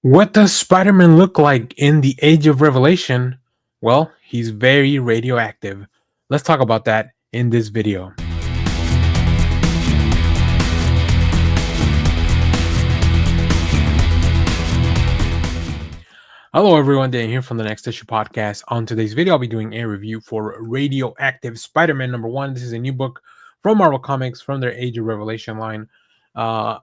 What does Spider Man look like in the Age of Revelation? Well, he's very radioactive. Let's talk about that in this video. Hello, everyone. Dan here from the Next Issue Podcast. On today's video, I'll be doing a review for Radioactive Spider Man #1. This is a new book from Marvel Comics from their Age of Revelation line.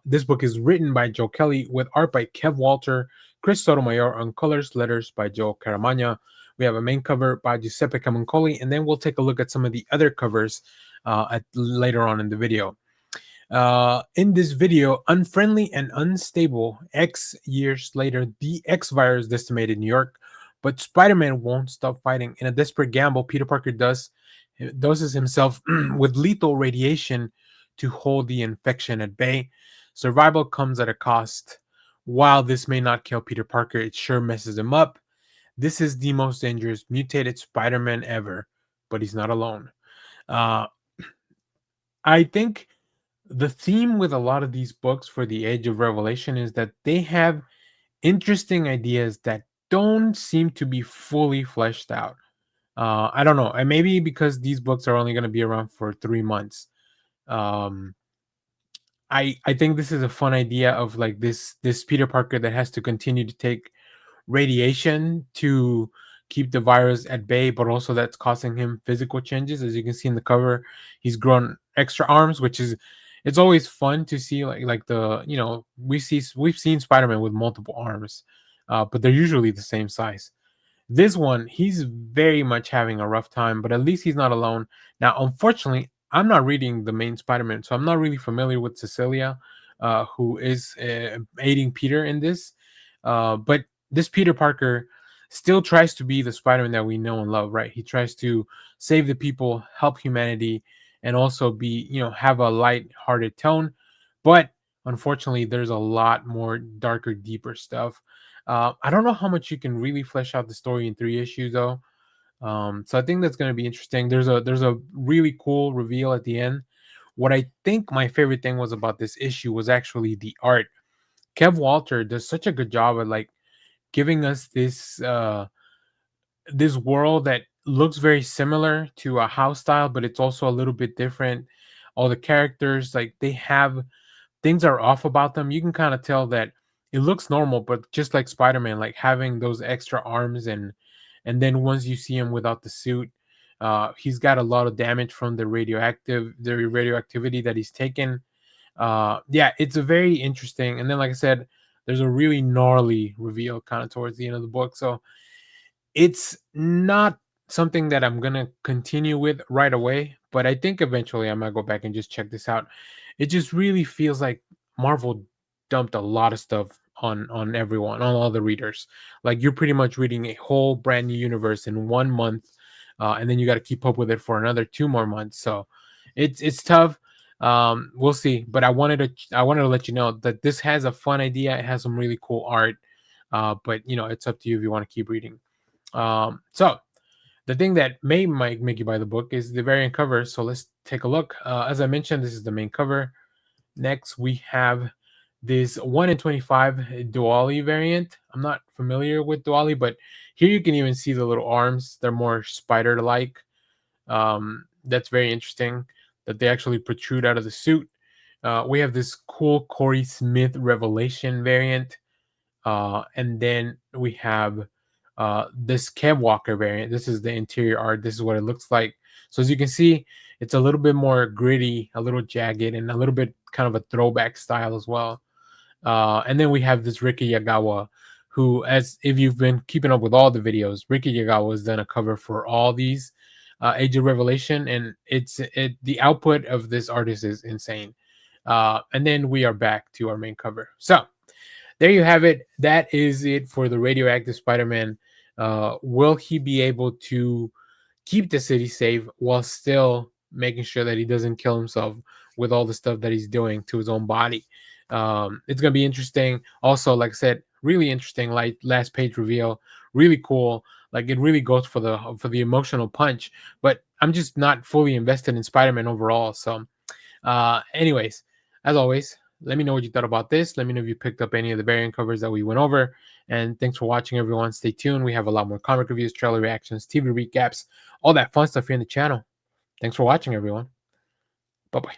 This book is written by Joe Kelly with art by Kev Walter, Chris Sotomayor, and colors letters by Joe Caramagna. We have a main cover by Giuseppe Camuncoli, and then we'll take a look at some of the other covers later on in the video. In this video, unfriendly and unstable, X years later, the X virus decimated New York, but Spider Man won't stop fighting. In a desperate gamble, Peter Parker doses himself with lethal radiation to hold the infection at bay. Survival comes at a cost. While this may not kill Peter Parker, it sure messes him up. This is the most dangerous mutated Spider Man ever, but he's not alone. Uh, I think the theme with a lot of these books for the Age of Revelation is that they have interesting ideas that don't seem to be fully fleshed out. I don't know, and maybe because these books are only going to be around for 3 months. Um, I think this is a fun idea of like this Peter Parker that has to continue to take radiation to keep the virus at bay, but also that's causing him physical changes. As you can see in the cover, he's grown extra arms, which is it's always fun to see like the we've seen Spider-Man with multiple arms, but they're usually the same size. This one, he's very much having a rough time, but at least he's not alone. Now, unfortunately, I'm not reading the main Spider-Man, so I'm not really familiar with Cecilia, who is aiding Peter in this. But this Peter Parker still tries to be the Spider-Man that we know and love, right? He tries to save the people, help humanity, and also be, have a light-hearted tone. But unfortunately, there's a lot more darker, deeper stuff. I don't know how much you can really flesh out the story in 3 issues though. So I think that's going to be interesting. There's a really cool reveal at the end. What I think my favorite thing was about this issue was actually the art. Kev Walter does such a good job at like giving us this world that looks very similar to a house style, but it's also a little bit different. All the characters, like they have things are off about them. You can kind of tell that it looks normal, but just like Spider-Man, like having those extra arms and then once you see him without the suit, he's got a lot of damage from the radioactivity that he's taken. Yeah, it's a very interesting. And then, like I said, there's a really gnarly reveal kind of towards the end of the book. So it's not something that I'm gonna continue with right away, but I think eventually I might go back and just check this out. It just really feels like Marvel dumped a lot of stuff on everyone, on all the readers. Like you're pretty much reading a whole brand new universe in 1 month, and then you got to keep up with it for another 2 more months. So it's tough. We'll see, but I wanted to let you know that this has a fun idea. It has some really cool art, but it's up to you if you want to keep reading. So the thing that might make you buy the book is the variant cover. So let's take a look. As I mentioned, this is the main cover. Next, we have this 1 in 25 Duali variant. I'm not familiar with Duali, but here you can even see the little arms. They're more spider-like. That's very interesting that they actually protrude out of the suit. We have this cool Corey Smith Revelation variant. And then we have this Kev Walker variant. This is the interior art. This is what it looks like. So as you can see, it's a little bit more gritty, a little jagged, and a little bit kind of a throwback style as well. And then we have this Ricky Yagawa, who, as if you've been keeping up with all the videos, Ricky Yagawa has done a cover for all these Age of Revelation, and the output of this artist is insane. And then we are back to our main cover. So there you have it. That is it for the radioactive Spider-Man. Will he be able to keep the city safe while still making sure that he doesn't kill himself with all the stuff that he's doing to his own body? It's gonna be interesting. Also, like I said, really interesting. Like last page reveal, really cool. Like it really goes for the emotional punch. But I'm just not fully invested in Spider-Man overall. So, anyways, as always, Let me know what you thought about this. Let me know if you picked up any of the variant covers that we went over. And thanks for watching, everyone. Stay tuned. We have a lot more comic reviews, trailer reactions, TV recaps, all that fun stuff here in the channel. Thanks for watching, everyone. Bye bye.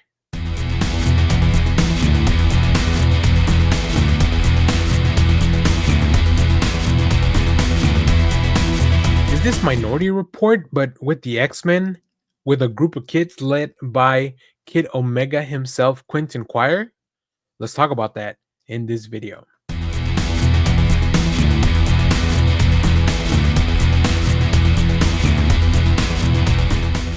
Is this Minority Report, but with the X-Men, with a group of kids led by Kid Omega himself, Quentin Quire? Let's talk about that in this video.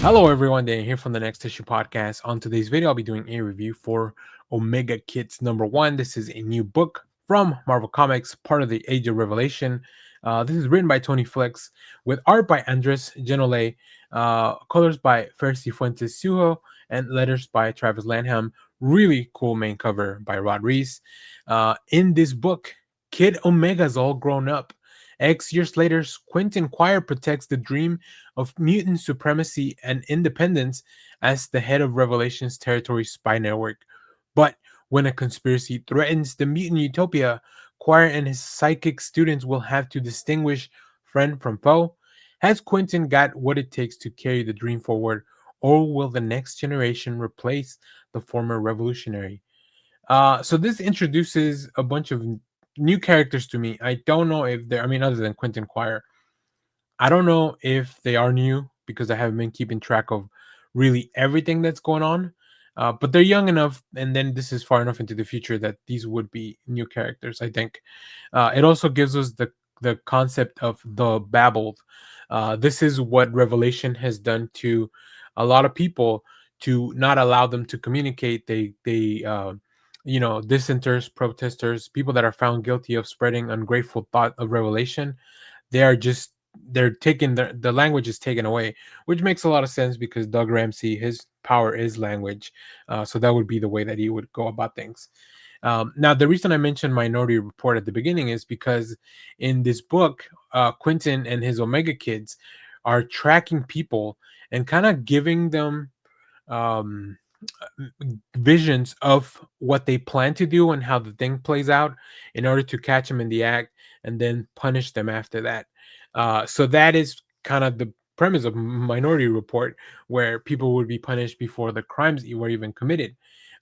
Hello everyone, Dan here from the Next Issue Podcast. On today's video, I'll be doing a review for Omega Kids #1. This is a new book from Marvel Comics, part of the Age of Revelation. This is written by Tony Flex, with art by Andres Genole, colors by Ferci Fuentes Sujo, and letters by Travis Lanham. Really cool main cover by Rod Reese. In this book, Kid Omega's all grown up. X years later, Quentin Quire protects the dream of mutant supremacy and independence as the head of Revelation's territory spy network. But when a conspiracy threatens the mutant utopia, Quire and his psychic students will have to distinguish friend from foe. Has Quentin got what it takes to carry the dream forward, or will the next generation replace the former revolutionary? So this introduces a bunch of new characters to me. I don't know if they're, I mean, other than Quentin Quire, I don't know if they are new because I haven't been keeping track of really everything that's going on. But they're young enough, and then this is far enough into the future that these would be new characters. I think it also gives us the concept of the babbled. This is what Revelation has done to a lot of people to not allow them to communicate. Dissenters, protesters, people that are found guilty of spreading ungrateful thought of Revelation, they are just they're taking the language is taken away, which makes a lot of sense because Doug Ramsey, his power is language. So that would be the way that he would go about things. Now, the reason I mentioned Minority Report at the beginning is because in this book, Quentin and his Omega kids are tracking people and kind of giving them um, visions of what they plan to do and how the thing plays out in order to catch them in the act and then punish them after that. So that is kind of the premise of Minority Report, where people would be punished before the crimes were even committed.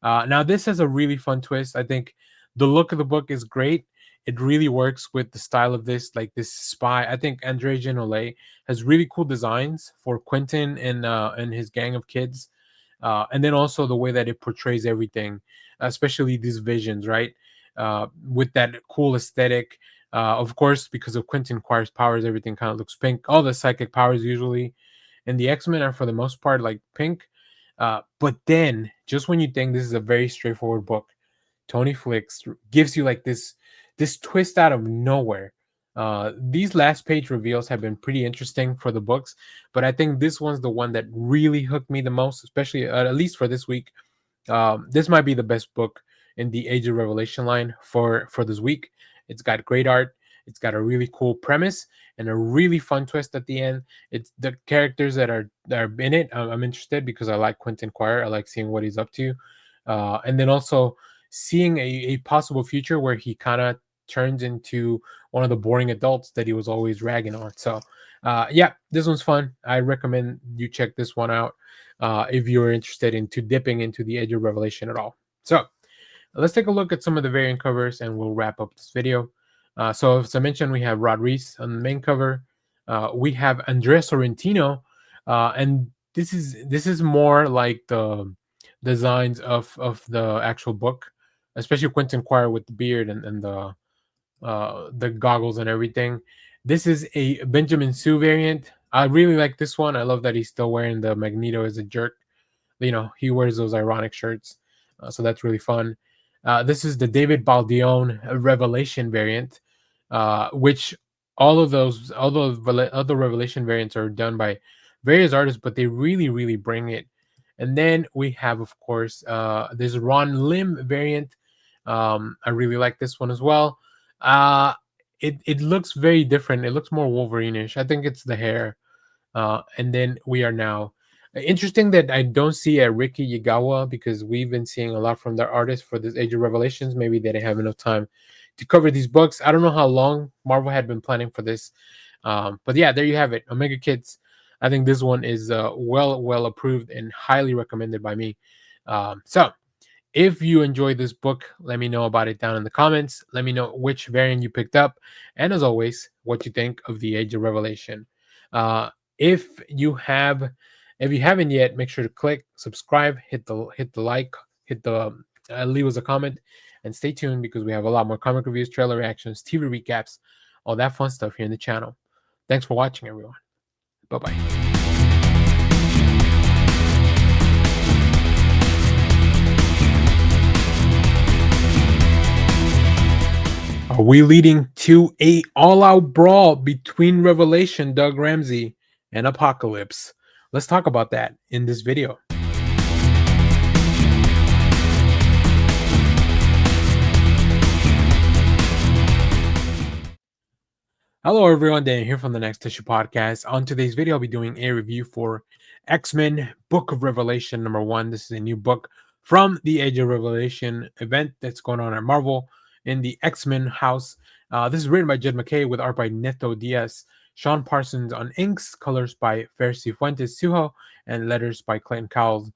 Now, this has a really fun twist. I think the look of the book is great. It really works with the style of this spy. I think Andre Genole has really cool designs for Quentin and his gang of kids, and then also the way that it portrays everything, especially these visions, right? With that cool aesthetic. Of course, because of Quentin Quire's powers, everything kind of looks pink. All the psychic powers usually and the X-Men are for the most part like pink. But then, just when you think this is a very straightforward book, Tony Flicks gives you like this twist out of nowhere. These last page reveals have been pretty interesting for the books, but I think this one's the one that really hooked me the most, especially at least for this week. This might be the best book in the Age of Revelation line for this week. It's got great art. It's got a really cool premise and a really fun twist at the end. It's the characters that are in it. I'm interested because I like Quentin Quire. I like seeing what he's up to, and then also seeing a possible future where he kind of turns into one of the boring adults that he was always ragging on. So, yeah, this one's fun. I recommend you check this one out if you're interested into dipping into the Edge of Revelation at all. So, let's take a look at some of the variant covers and we'll wrap up this video. So, as I mentioned, we have Rod Reese on the main cover. We have Andrea Sorrentino, and this is more like the designs of the actual book, especially Quentin Quire with the beard and the goggles and everything. This is a Benjamin Sue variant. I really like this one. I love that he's still wearing the Magneto as a jerk. He wears those ironic shirts, so that's really fun. This is the David Baldeón Revelation variant, which all those other Revelation variants are done by various artists, but they really, really bring it. And then we have, of course, this Ron Lim variant. I really like this one as well. Uh, it looks very different. It looks more Wolverine-ish. I think it's the hair. And then we are now Interesting that I don't see a Ricky Yagawa because we've been seeing a lot from their artists for this Age of Revelations. Maybe they didn't have enough time to cover these books. I don't know how long Marvel had been planning for this, but yeah, there you have it. Omega Kids. I think this one is well approved and highly recommended by me. So if you enjoyed this book, let me know about it down in the comments. Let me know which variant you picked up, and as always, what you think of the Age of Revelation. Uh, if you have, if you haven't yet, make sure to click subscribe, hit the like, hit the leave us a comment, and stay tuned because we have a lot more comic reviews, trailer reactions, TV recaps, all that fun stuff here in the channel. Thanks for watching, everyone. Bye bye. Are we leading to a all-out brawl between Revelation, Doug Ramsey, and Apocalypse? Let's talk about that in this video. Hello, everyone. Dan here from the Next Issue Podcast. On today's video, I'll be doing a review for X-Men Book of Revelation #1. This is a new book from the Age of Revelation event that's going on at Marvel in the X-Men house. This is written by Jed McKay with art by Neto Diaz, Sean Parsons on inks, colors by Ferci Fuentes Sujo, and letters by Clayton Cowles.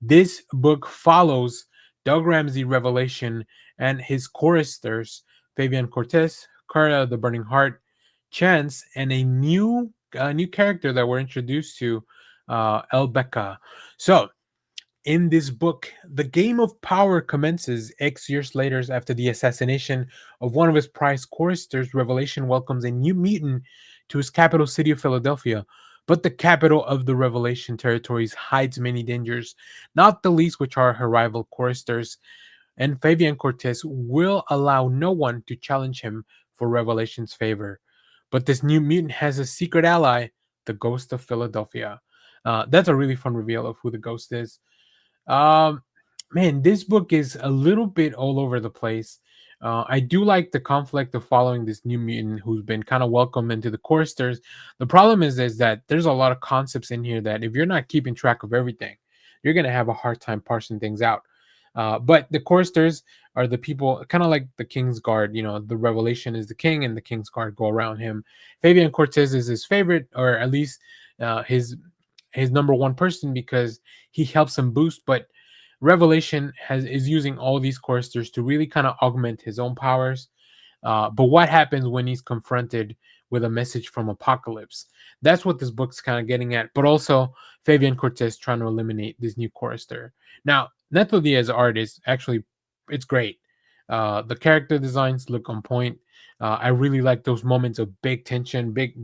This book follows Doug Ramsey Revelation and his choristers, Fabian Cortez, Cara the Burning Heart, Chance, and a new character that we're introduced to, El Becca. So in this book, the game of power commences X years later after the assassination of one of his prized choristers. Revelation welcomes a new mutant to his capital city of Philadelphia, but the capital of the Revelation territories hides many dangers, not the least which are her rival choristers, and Fabian Cortez will allow no one to challenge him for Revelation's favor. But this new mutant has a secret ally, the Ghost of Philadelphia. That's a really fun reveal of who the Ghost is. Um, Man, this book is a little bit all over the place. I do like the conflict of following this new mutant who's been kind of welcomed into the choristers. The problem is that there's a lot of concepts in here that if you're not keeping track of everything, you're gonna have a hard time parsing things out. But the choristers are the people, kind of like the King's Guard. You know, the Revelation is the king, and the King's Guard go around him. Fabian Cortez is his favorite, or at least his number one person because he helps him boost. But Revelation is using all these choristers to really kind of augment his own powers. But what happens when he's confronted with a message from Apocalypse? That's what this book's kind of getting at. But also Fabian Cortez trying to eliminate this new chorister. Now, Neto Diaz art is actually, it's great. The character designs look on point. I really like those moments of big tension, big.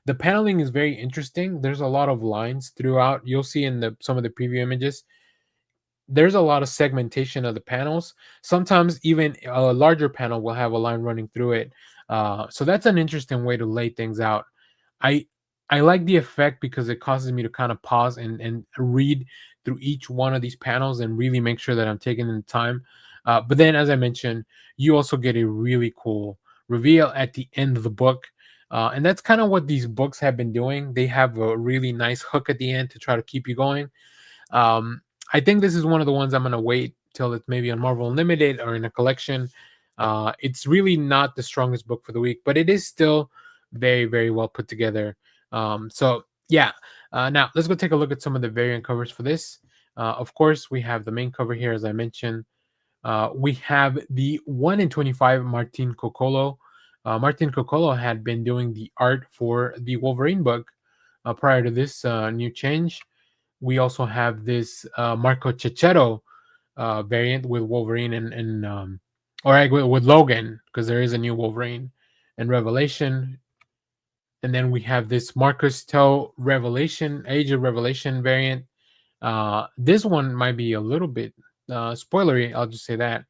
The paneling is very interesting. There's a lot of lines throughout. You'll see in the some of the preview images there's a lot of segmentation of the panels. Sometimes even a larger panel will have a line running through it. So that's an interesting way to lay things out. I I like the effect because it causes me to kind of pause and read through each one of these panels and really make sure that I'm taking the time. But then, as I mentioned, you also get a really cool reveal at the end of the book. And that's kind of what these books have been doing. They have a really nice hook at the end to try to keep you going. um, I think this is one of the ones I'm gonna wait till it's maybe on Marvel Unlimited or in a collection. It's really not the strongest book for the week, but it is still very well put together. So yeah. Now let's go take a look at some of the variant covers for this. Of course, we have the main cover here, as I mentioned. We have the 1 in 25 Martin Coccolo. Martin Coccolo had been doing the art for the Wolverine book prior to this new change. We also have this Marco Cicchetto variant with Wolverine and with Logan, because there is a new Wolverine and Revelation. And then we have this Marcus Toe Revelation, Age of Revelation variant. This one might be a little bit spoilery, I'll just say that.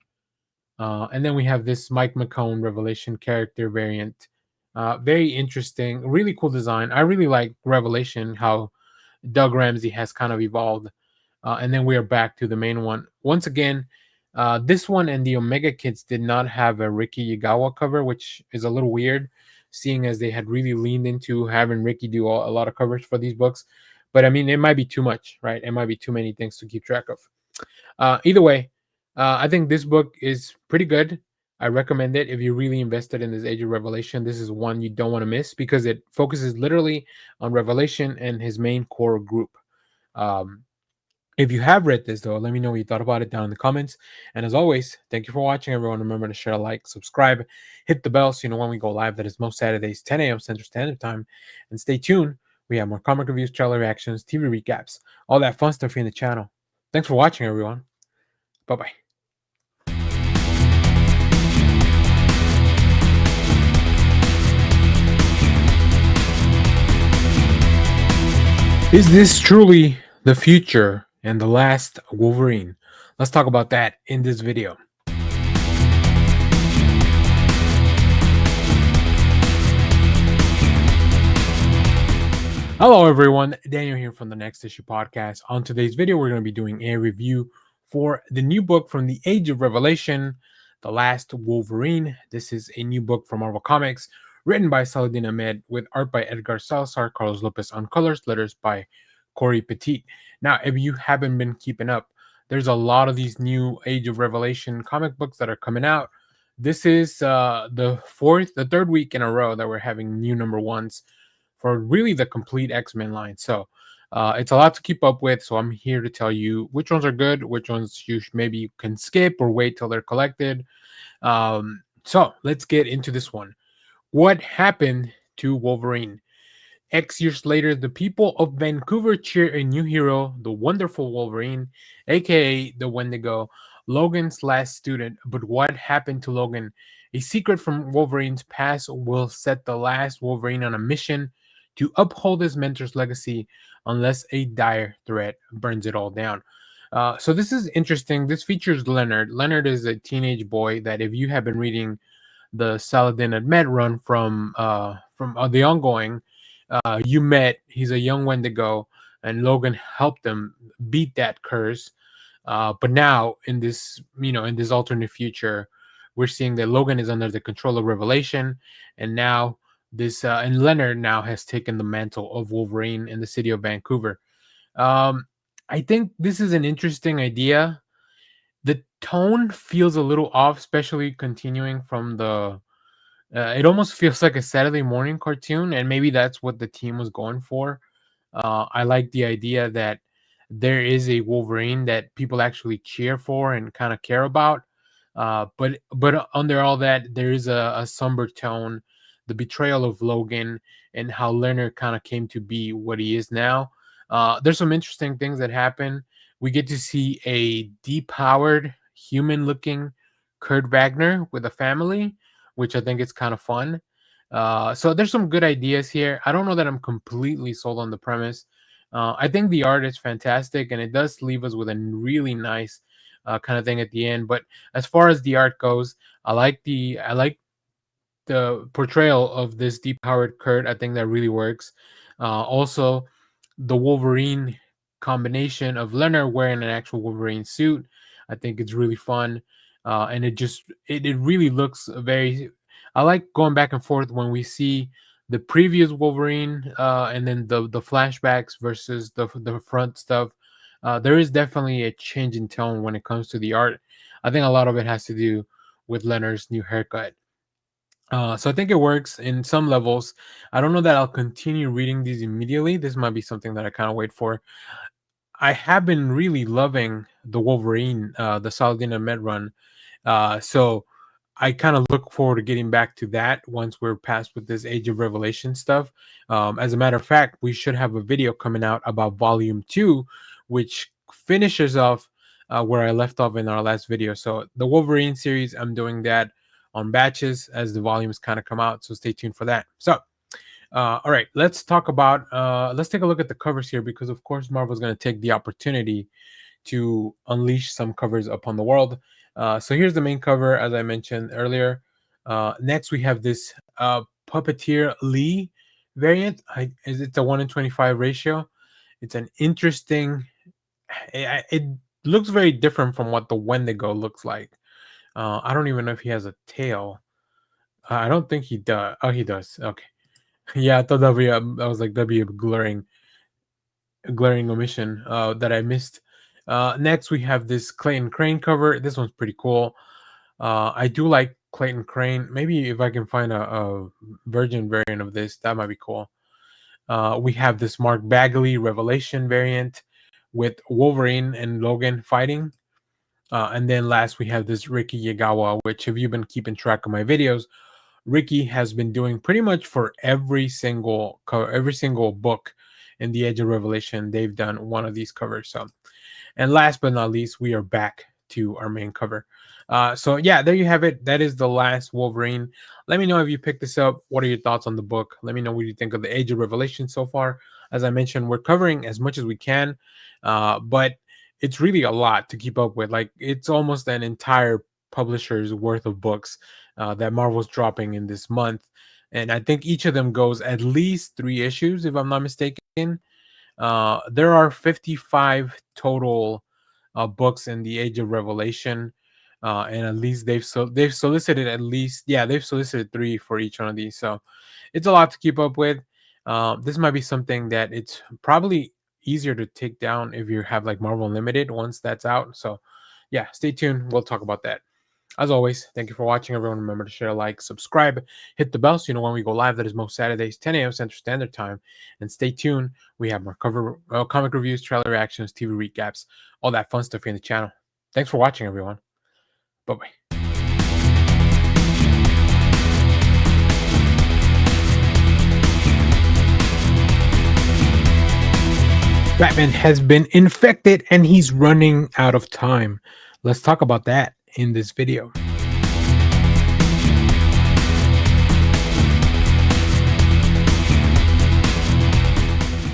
And then we have this Mike McCone Revelation character variant. Very interesting, really cool design. I really like Revelation, how Doug Ramsey has kind of evolved. And then we are back to the main one. Once again, this one and the Omega Kids did not have a Ricky Yagawa cover, which is a little weird, seeing as they had really leaned into having Ricky do a lot of covers for these books. But I mean, it might be too much, right? It might be too many things to keep track of. Either way, I think this book is pretty good. I recommend it if you're really invested in this Age of Revelation. This is one you don't want to miss because it focuses literally on Revelation and his main core group. Um, if you have read this, though, let me know what you thought about it down in the comments. And as always, thank you for watching, everyone. Remember to share, like, subscribe, hit the bell so you know when we go live. That is most Saturdays, 10 a.m. Central Standard Time. And stay tuned. We have more comic reviews, trailer reactions, TV recaps, all that fun stuff here in the channel. Thanks for watching, everyone. Bye bye. Is this truly the future and the last Wolverine? Let's talk about that in this video. Hello, everyone. Daniel here from the Next Issue Podcast. On today's video, we're going to be doing a review for the new book from the Age of Revelation, The Last Wolverine. This is a new book from Marvel Comics, written by Saladin Ahmed, with art by Edgar Salazar, Carlos Lopez on colors, letters by Corey Petit. Now, if you haven't been keeping up, there's a lot of these new Age of Revelation comic books that are coming out. This is the third week in a row that we're having new number ones for really the complete X-Men line. So it's a lot to keep up with. So I'm here to tell you which ones are good, which ones you maybe can skip or wait till they're collected. So let's get into this one. What happened to Wolverine? X years later, the people of Vancouver cheer a new hero, the wonderful Wolverine, aka the Wendigo, Logan's last student. But what happened to Logan? A secret from Wolverine's past will set the last Wolverine on a mission to uphold his mentor's legacy unless a dire threat burns it all down. So this is interesting. This features Leonard. Leonard is a teenage boy that, if you have been reading the Saladin Ahmed run from the ongoing, you met. He's a young Wendigo, and Logan helped him beat that curse. But now, in this, in this alternate future, we're seeing that Logan is under the control of Revelation, and now and Leonard now has taken the mantle of Wolverine in the city of Vancouver. Um, I think this is an interesting idea. The tone feels a little off, especially continuing from the it almost feels like a Saturday morning cartoon, and maybe that's what the team was going for. I like the idea that there is a Wolverine that people actually cheer for and kind of care about. But under all that, there is a somber tone, the betrayal of Logan, and how Leonard kind of came to be what he is now. There's some interesting things that happen. We get to see a depowered, human-looking Kurt Wagner with a family, which I think is kind of fun. So there's some good ideas here. I don't know that I'm completely sold on the premise. I think the art is fantastic, and it does leave us with a really nice kind of thing at the end. But as far as the art goes, I like the portrayal of this deep powered Kurt. I think that really works. Also, the Wolverine combination of Leonard wearing an actual Wolverine suit, I think it's really fun. And it really looks very. I like going back and forth when we see the previous Wolverine and then the flashbacks versus the front stuff. There is definitely a change in tone when it comes to the art. I think a lot of it has to do with Leonard's new haircut. So I think it works in some levels. I don't know that I'll continue reading these immediately. This might be something that I kind of wait for. I have been really loving the Wolverine, the Saladin Ahmed run. So I kind of look forward to getting back to that once we're past with this Age of Revelation stuff. As a matter of fact, we should have a video coming out about Volume 2, which finishes off where I left off in our last video. So the Wolverine series, I'm doing that on batches as the volumes kind of come out. So stay tuned for that. So all right, let's take a look at the covers here, because of course Marvel's going to take the opportunity to unleash some covers upon the world. So here's the main cover, as I mentioned earlier. Next, we have this Puppeteer Lee variant. It's a 1 in 25 ratio. It's an interesting. It looks very different from what the Wendigo looks like. I don't even know if he has a tail. I don't think he does. Oh, he does. Okay. Yeah, I thought that'd be I was like that'd be blurring. glaring omission that I missed. Next, we have this Clayton Crane cover. This one's pretty cool. I do like Clayton Crane. Maybe if I can find a virgin variant of this, that might be cool. We have this Mark Bagley Revelation variant with Wolverine and Logan fighting. And then last, we have this Ricky Yagawa, which, if you've been keeping track of my videos, Ricky has been doing pretty much for every single book in the Edge of Revelation. They've done one of these covers. So, and last but not least, we are back to our main cover. So yeah, there you have it. That is the last Wolverine. Let me know if you picked this up. What are your thoughts on the book? Let me know what you think of the Age of Revelation so far. As I mentioned, we're covering as much as we can, but it's really a lot to keep up with. Like, it's almost an entire publisher's worth of books that Marvel's dropping in this month, and I think each of them goes at least 3 issues, if I'm not mistaken. There are 55 total books in the Age of Revelation, and at least they've solicited at least, yeah, they've solicited 3 for each one of these. So it's a lot to keep up with. This might be something that it's probably easier to take down if you have like Marvel Unlimited once that's out. So yeah, stay tuned. We'll talk about that. As always, thank you for watching, everyone. Remember to share, like, subscribe, hit the bell so you know when we go live. That is most Saturdays, 10 a.m. Central Standard Time. And stay tuned. We have more comic reviews, trailer reactions, TV recaps, all that fun stuff here in the channel. Thanks for watching, everyone. Bye bye. Batman has been infected and he's running out of time. Let's talk about that in this video.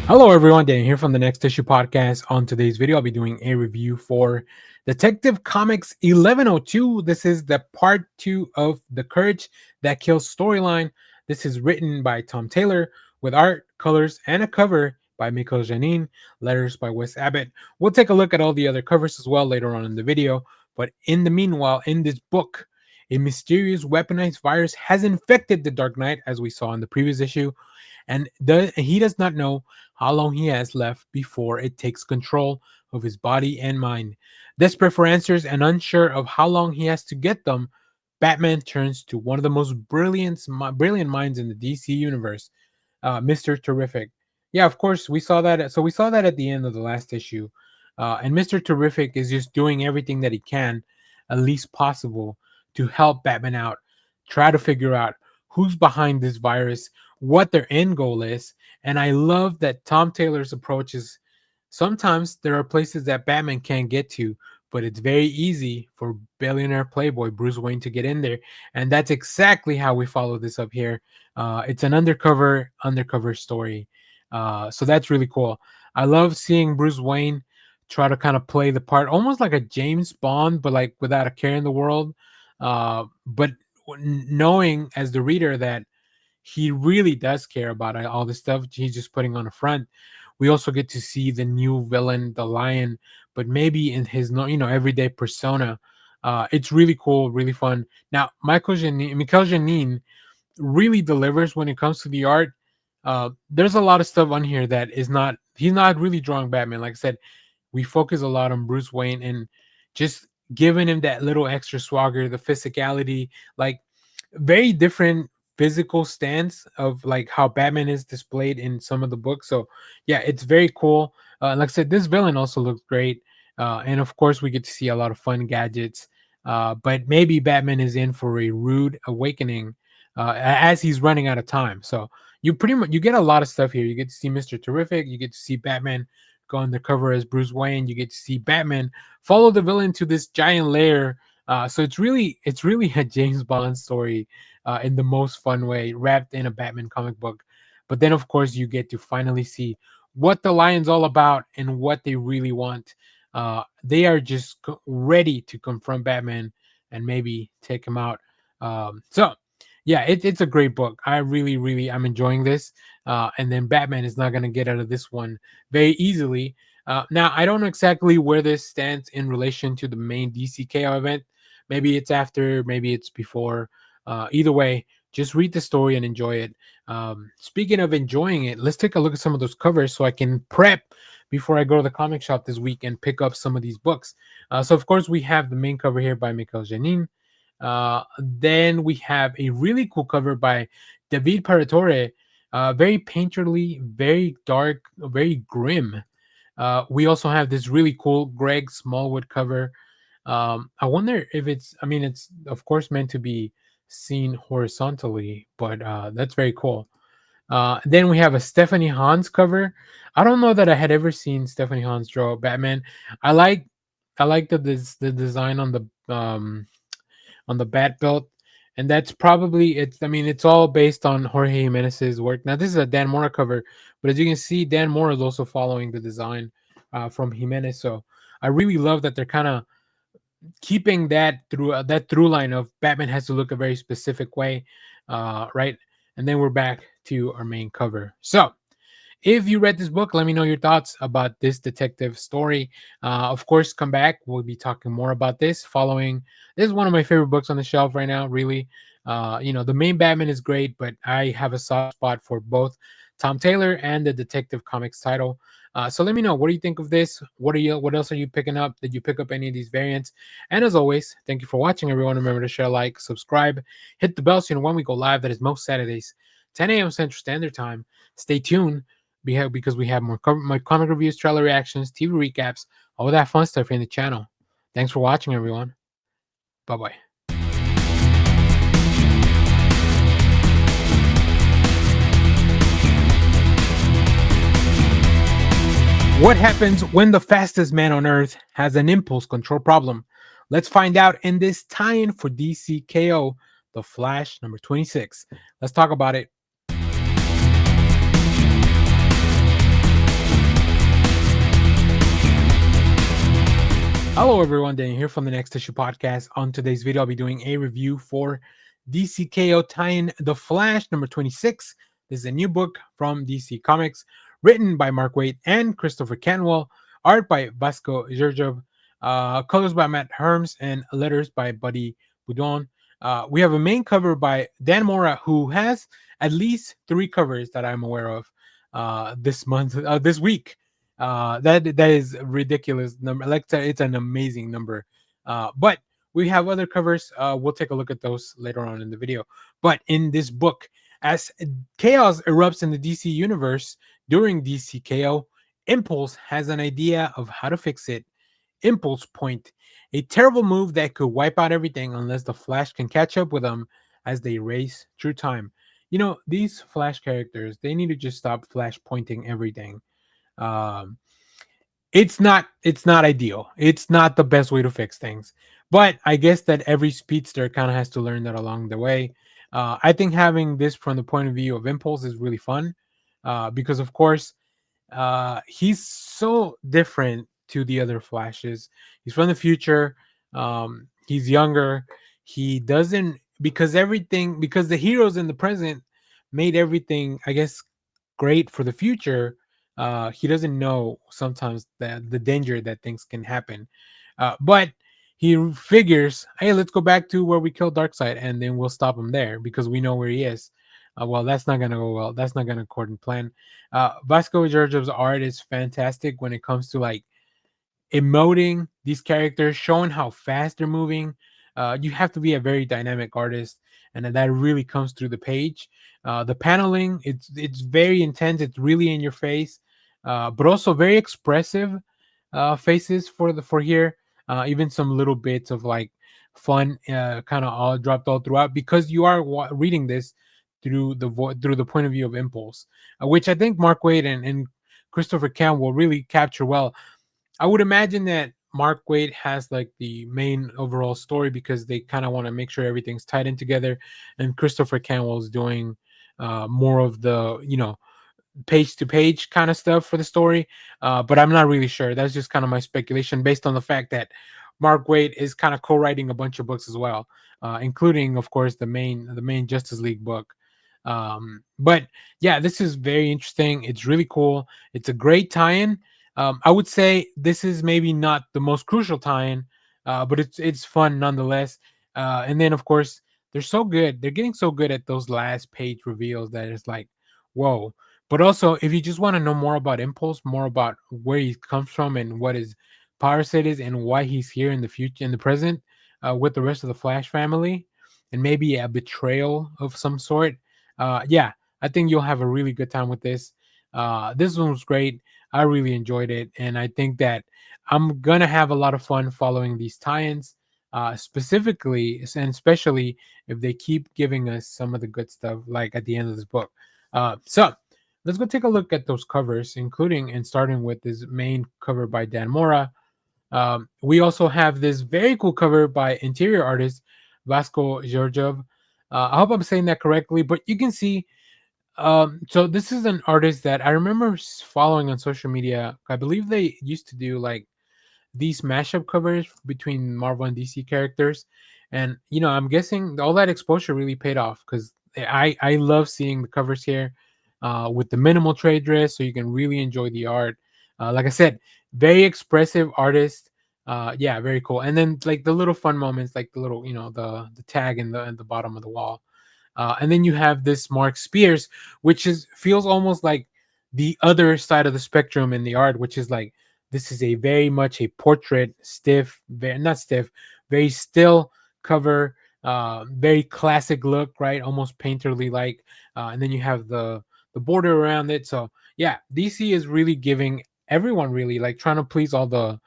Hello, everyone. Dan here from the Next Issue Podcast. On today's video, I'll be doing a review for Detective Comics 1102. This is the part 2 of the Courage That Kills storyline. This is written by Tom Taylor with art, colors, and a cover by Mikhail Janin, letters by Wes Abbott. We'll take a look at all the other covers as well later on in the video. But in the meanwhile, in this book, a mysterious weaponized virus has infected the Dark Knight, as we saw in the previous issue, and he does not know how long he has left before it takes control of his body and mind. Desperate for answers and unsure of how long he has to get them, Batman turns to one of the most brilliant minds in the DC universe, Mr. Terrific. Yeah, of course, we saw that. So we saw that at the end of the last issue. And Mr. Terrific is just doing everything that he can, at least possible, to help Batman out, try to figure out who's behind this virus, what their end goal is. And I love that Tom Taylor's approach is sometimes there are places that Batman can't get to, but it's very easy for billionaire playboy Bruce Wayne to get in there. And that's exactly how we follow this up here. It's an undercover story. So that's really cool. I love seeing Bruce Wayne try to kind of play the part almost like a James Bond, but like without a care in the world. But knowing as the reader that he really does care about all this stuff he's just putting on the front. We also get to see the new villain, the Lion, but maybe in his everyday persona. It's really cool, really fun. Now, Michael Janin really delivers when it comes to the art. There's a lot of stuff on here that is not, he's not really drawing Batman. Like I said, we focus a lot on Bruce Wayne and just giving him that little extra swagger, the physicality, like very different physical stance of like how Batman is displayed in some of the books. So yeah, it's very cool. Like I said, this villain also looks great. And of course, we get to see a lot of fun gadgets. But maybe Batman is in for a rude awakening as he's running out of time. So you get a lot of stuff here. You get to see Mr. Terrific. You get to see Batman go undercover as Bruce Wayne. You get to see Batman follow the villain to this giant lair. So it's really a James Bond story in the most fun way, wrapped in a Batman comic book. But then, of course, you get to finally see what the Lion's all about and what they really want. They are just ready to confront Batman and maybe take him out. So, yeah, it's a great book. I really, I'm enjoying this. And then Batman is not going to get out of this one very easily. Now, I don't know exactly where this stands in relation to the main DCKO event. Maybe it's after, maybe it's before. Either way, just read the story and enjoy it. Speaking of enjoying it, let's take a look at some of those covers so I can prep before I go to the comic shop this week and pick up some of these books. So of course we have the main cover here by Michael Janin. Then we have a really cool cover by David Paratore, very painterly, very dark, very grim. We also have this really cool Greg Smallwood cover. I wonder if it's, I mean, it's of course meant to be seen horizontally, but that's very cool. Then we have a Stephanie Hans cover. I don't know that I had ever seen Stephanie Hans draw Batman. I like I like the design on the bat belt, and that's probably it's. I mean, it's all based on Jorge Jimenez's work. Now, this is a Dan Mora cover, but as you can see, Dan Mora is also following the design from Jimenez. So I really love that they're kind of keeping that through line of Batman has to look a very specific way, right? And then we're back to our main cover. So if you read this book, let me know your thoughts about this detective story. Of course, come back. We'll be talking more about this following. This is one of my favorite books on the shelf right now, really. The main Batman is great, but I have a soft spot for both Tom Taylor and the Detective Comics title. So let me know, what do you think of this? What else are you picking up? Did you pick up any of these variants? And as always, thank you for watching, everyone. Remember to share, like, subscribe, hit the bell so you know when we go live. That is most Saturdays, 10 a.m. Central Standard Time. Stay tuned because we have my comic reviews, trailer reactions, TV recaps, all that fun stuff here in the channel. Thanks for watching, everyone. Bye bye. What happens when the fastest man on Earth has an impulse control problem? Let's find out in this tie-in for DCKO, The Flash number 26. Let's talk about it. Hello, everyone. Daniel here from the Next Issue Podcast. On today's video, I'll be doing a review for DCKO tie-in The Flash number 26. This is a new book from DC Comics, written by Mark Waid and Christopher Canwell, art by Vasco Gergiev, colors by Matt Herms, and letters by Buddy Boudon. We have a main cover by Dan Mora, who has at least 3 covers that I'm aware of this week. That is a ridiculous number. Like I said, it's an amazing number. But we have other covers. We'll take a look at those later on in the video. But in this book, as chaos erupts in the DC universe during DCKO, Impulse has an idea of how to fix it. Impulse Point, a terrible move that could wipe out everything unless the Flash can catch up with them as they race through time. These Flash characters, they need to just stop Flash pointing everything. um it's not ideal. It's not the best way to fix things, but I guess that every speedster kind of has to learn that along the way. I think having this from the point of view of Impulse is really fun, because of course, he's so different to the other Flashes. He's from the future. He's younger. He doesn't, because the heroes in the present made everything, I guess, great for the future. He doesn't know sometimes the danger that things can happen, but he figures, hey, let's go back to where we killed Darkseid, and then we'll stop him there because we know where he is. Well, that's not gonna go well. That's not gonna according to plan. Vasco Georgiev's art is fantastic when it comes to like emoting these characters, showing how fast they're moving. You have to be a very dynamic artist, and that really comes through the page. The paneling, it's very intense. It's really in your face, but also very expressive faces for here. Even some little bits of like fun, kind of all dropped all throughout because you are reading this through the point of view of Impulse, which I think Mark Waid and Christopher Cam will really capture well. I would imagine that Mark Waid has like the main overall story because they kind of want to make sure everything's tied in together, and Christopher Canwell's doing more of the page to page kind of stuff for the story. But I'm not really sure. That's just kind of my speculation based on the fact that Mark Waid is kind of co-writing a bunch of books as well, including, of course, the main Justice League book. But yeah, this is very interesting. It's really cool. It's a great tie-in. I would say this is maybe not the most crucial tie-in, but it's fun nonetheless. And then of course they're so good. They're getting so good at those last page reveals that it's like, whoa. But also, if you just want to know more about Impulse, more about where he comes from and what his power set is and why he's here in the future, in the present, with the rest of the Flash family, and maybe a betrayal of some sort, yeah, I think you'll have a really good time with this. This one was great. I really enjoyed it, and I think that I'm gonna have a lot of fun following these tie-ins, specifically and especially if they keep giving us some of the good stuff, like at the end of this book. So let's go take a look at those covers, including and starting with this main cover by Dan Mora. We also have this very cool cover by interior artist Vasco Georgiev. I hope I'm saying that correctly, but you can see. So this is an artist that I remember following on social media. I believe they used to do like these mashup covers between Marvel and DC characters, and I'm guessing all that exposure really paid off because I love seeing the covers here, with the minimal trade dress, so you can really enjoy the art. Like I said, very expressive artist. Yeah, very cool. And then like the little fun moments, like the little the tag in the bottom of the wall. And then you have this Mark Spears, which is feels almost like the other side of the spectrum in the art, which is like this is a very much a portrait, stiff, very not stiff, very still cover, very classic look, right? Almost painterly like. And then you have the border around it. So yeah, DC is really giving everyone really like trying to please all the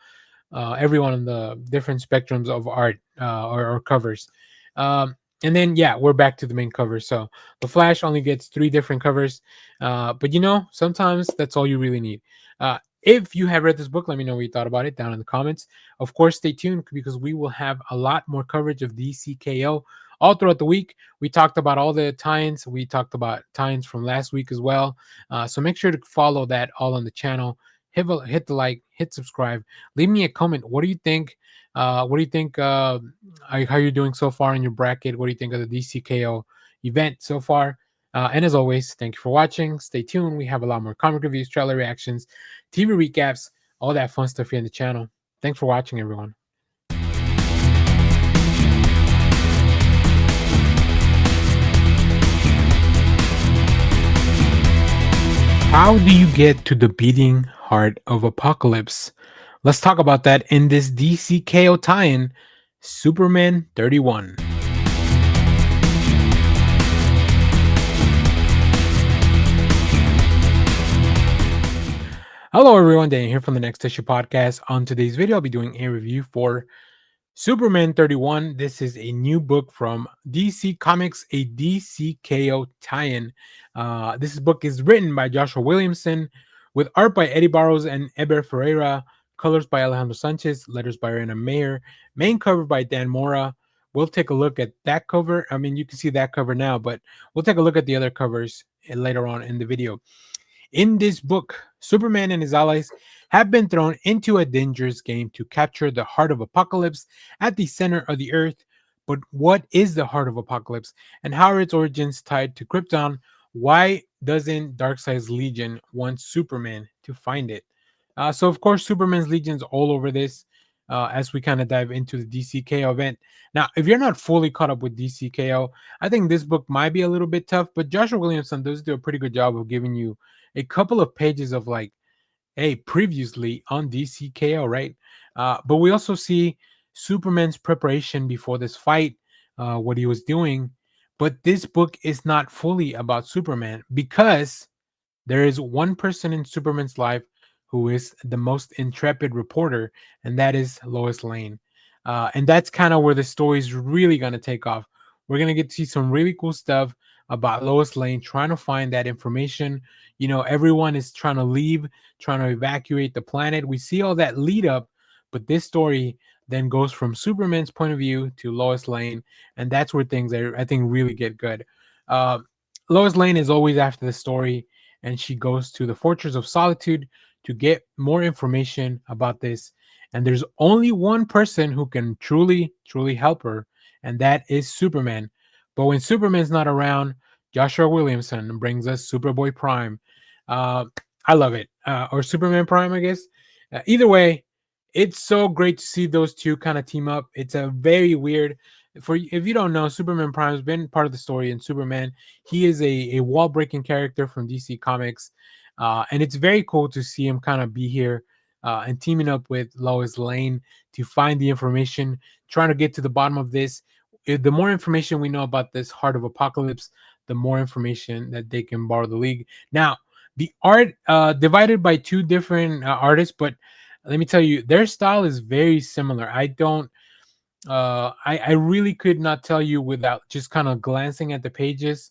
everyone on the different spectrums of art, or covers. And then yeah, we're back to the main cover. So the Flash only gets three different covers, but sometimes that's all you really need. If you have read this book, let me know what you thought about it down in the comments. Of course, stay tuned because we will have a lot more coverage of DCKO all throughout the week. We talked about all the tie-ins. We talked about tie-ins from last week as well. So make sure to follow that all on the channel. Hit the like, hit subscribe, leave me a comment. What do you think? What do you think? How you're doing so far in your bracket? What do you think of the DCKO event so far? And as always, thank you for watching. Stay tuned. We have a lot more comic reviews, trailer reactions, TV recaps, all that fun stuff here in the channel. Thanks for watching, everyone. How do you get to the beating heart of Apocalypse? Let's talk about that in this DCKO tie-in, Superman 31. Hello everyone, Dan here from the Next Issue Podcast. On today's video, I'll be doing a review for Superman 31. This is a new book from DC Comics, a DCKO tie-in. This book is written by Joshua Williamson, with art by Eddie Barros and Eber Ferreira, colors by Alejandro Sanchez, letters by Rena Mayer, main cover by Dan Mora. We'll take a look at that cover. I mean, you can see that cover now, but we'll take a look at the other covers later on in the video. In this book, Superman and his allies have been thrown into a dangerous game to capture the heart of Apocalypse at the center of the Earth. But what is the heart of Apocalypse, and how are its origins tied to Krypton? Why doesn't Darkseid's Legion want Superman to find it? So, of course, Superman's Legion's all over this, as we kind of dive into the DCKO event. Now, if you're not fully caught up with DCKO, I think this book might be a little bit tough, but Joshua Williamson does do a pretty good job of giving you a couple of pages of like, hey, previously on DCKO, right? But we also see Superman's preparation before this fight, what he was doing. But this book is not fully about Superman because there is one person in Superman's life who is the most intrepid reporter, and that is Lois Lane. And that's kind of where the story is really going to take off. We're going to get to see some really cool stuff about Lois Lane trying to find that information. Everyone is trying to leave, trying to evacuate the planet. We see all that lead up, but this story then goes from Superman's point of view to Lois Lane, and that's where things are, I think, really get good. Uh, Lois Lane is always after the story, and she goes to the Fortress of Solitude to get more information about this. And there's only one person who can truly, truly help her, and that is Superman. But when Superman's not around, Joshua Williamson brings us Superboy Prime. Uh, I love it. Or Superman Prime, I guess. Either way, it's so great to see those two kind of team up. It's a very weird For if you don't know, Superman Prime has been part of the story in Superman. He is a wall breaking character from DC Comics, and it's very cool to see him kind of be here and teaming up with Lois Lane to find the information, trying to get to the bottom of this. The more information we know about this Heart of Apocalypse, the more information that they can borrow the League. Now, the art divided by two different artists, but let me tell you, their style is very similar. I don't I really could not tell you without just kind of glancing at the pages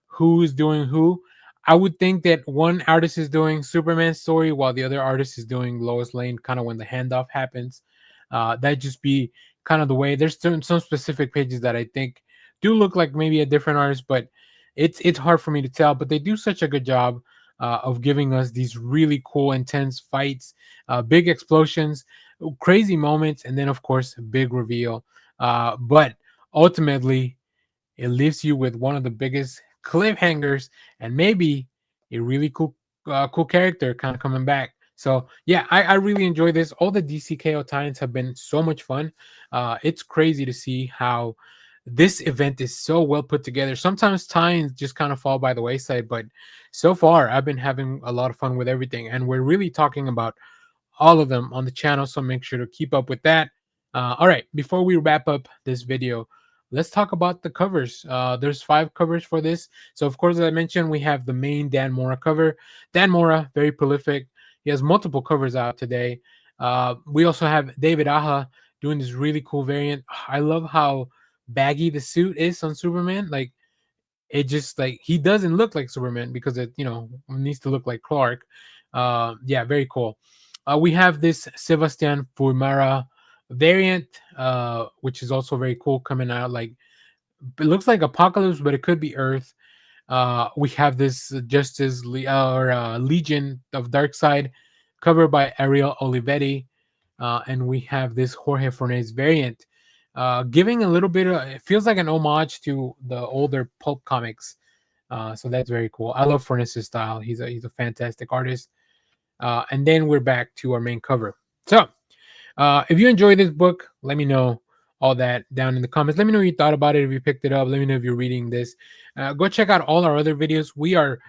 who is doing who. I would think that one artist is doing Superman's story while the other artist is doing Lois Lane, kind of when the handoff happens. That just be kind of the way. There's some specific pages that I think do look like maybe a different artist, but it's hard for me to tell. But they do such a good job of giving us these really cool, intense fights, big explosions, crazy moments, and then of course big reveal. But ultimately, it leaves you with one of the biggest cliffhangers and maybe a really cool character kind of coming back. So yeah, I really enjoy this. All the DCKO tie-ins have been so much fun. It's crazy to see how this event is so well put together. Sometimes tie-ins just kind of fall by the wayside, but so far I've been having a lot of fun with everything, and we're really talking about all of them on the channel, so make sure to keep up with that. All right, before we wrap up this video, let's talk about the covers. There's 5 covers for this. So of course, as I mentioned, we have the main Dan Mora cover. Dan Mora, very prolific. He has multiple covers out today. We also have David Aja doing this really cool variant. I love how baggy the suit is on Superman. Like, it just, like, he doesn't look like Superman because it needs to look like Clark. Yeah, very cool. We have this Sebastian Fumara variant, which is also very cool, coming out. Like, it looks like Apocalypse, but it could be Earth. We have this Legion of Darkseid, covered by Ariel Olivetti, and we have this Jorge Fornes variant, giving a little bit of, it feels like an homage to the older pulp comics. So that's very cool. I love Fornes' style. He's a fantastic artist. And then we're back to our main cover. So if you enjoyed this book, let me know all that down in the comments. Let me know what you thought about it. If you picked it up, let me know if you're reading this. Go check out all our other videos. We're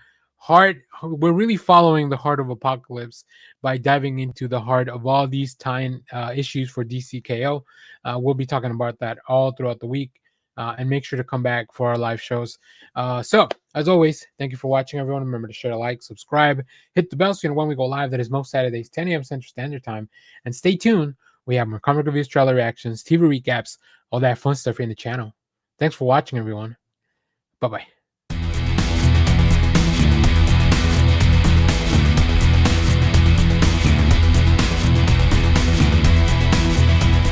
really following the Heart of Apocalypse by diving into the heart of all these time issues for DCKO. We'll be talking about that all throughout the week. And make sure to come back for our live shows. So, as always, thank you for watching, everyone. Remember to share, like, subscribe, hit the bell so you know when we go live. That is most Saturdays, 10 a.m. Central Standard Time. And stay tuned. We have more comic reviews, trailer reactions, TV recaps, all that fun stuff here in the channel. Thanks for watching, everyone. Bye-bye.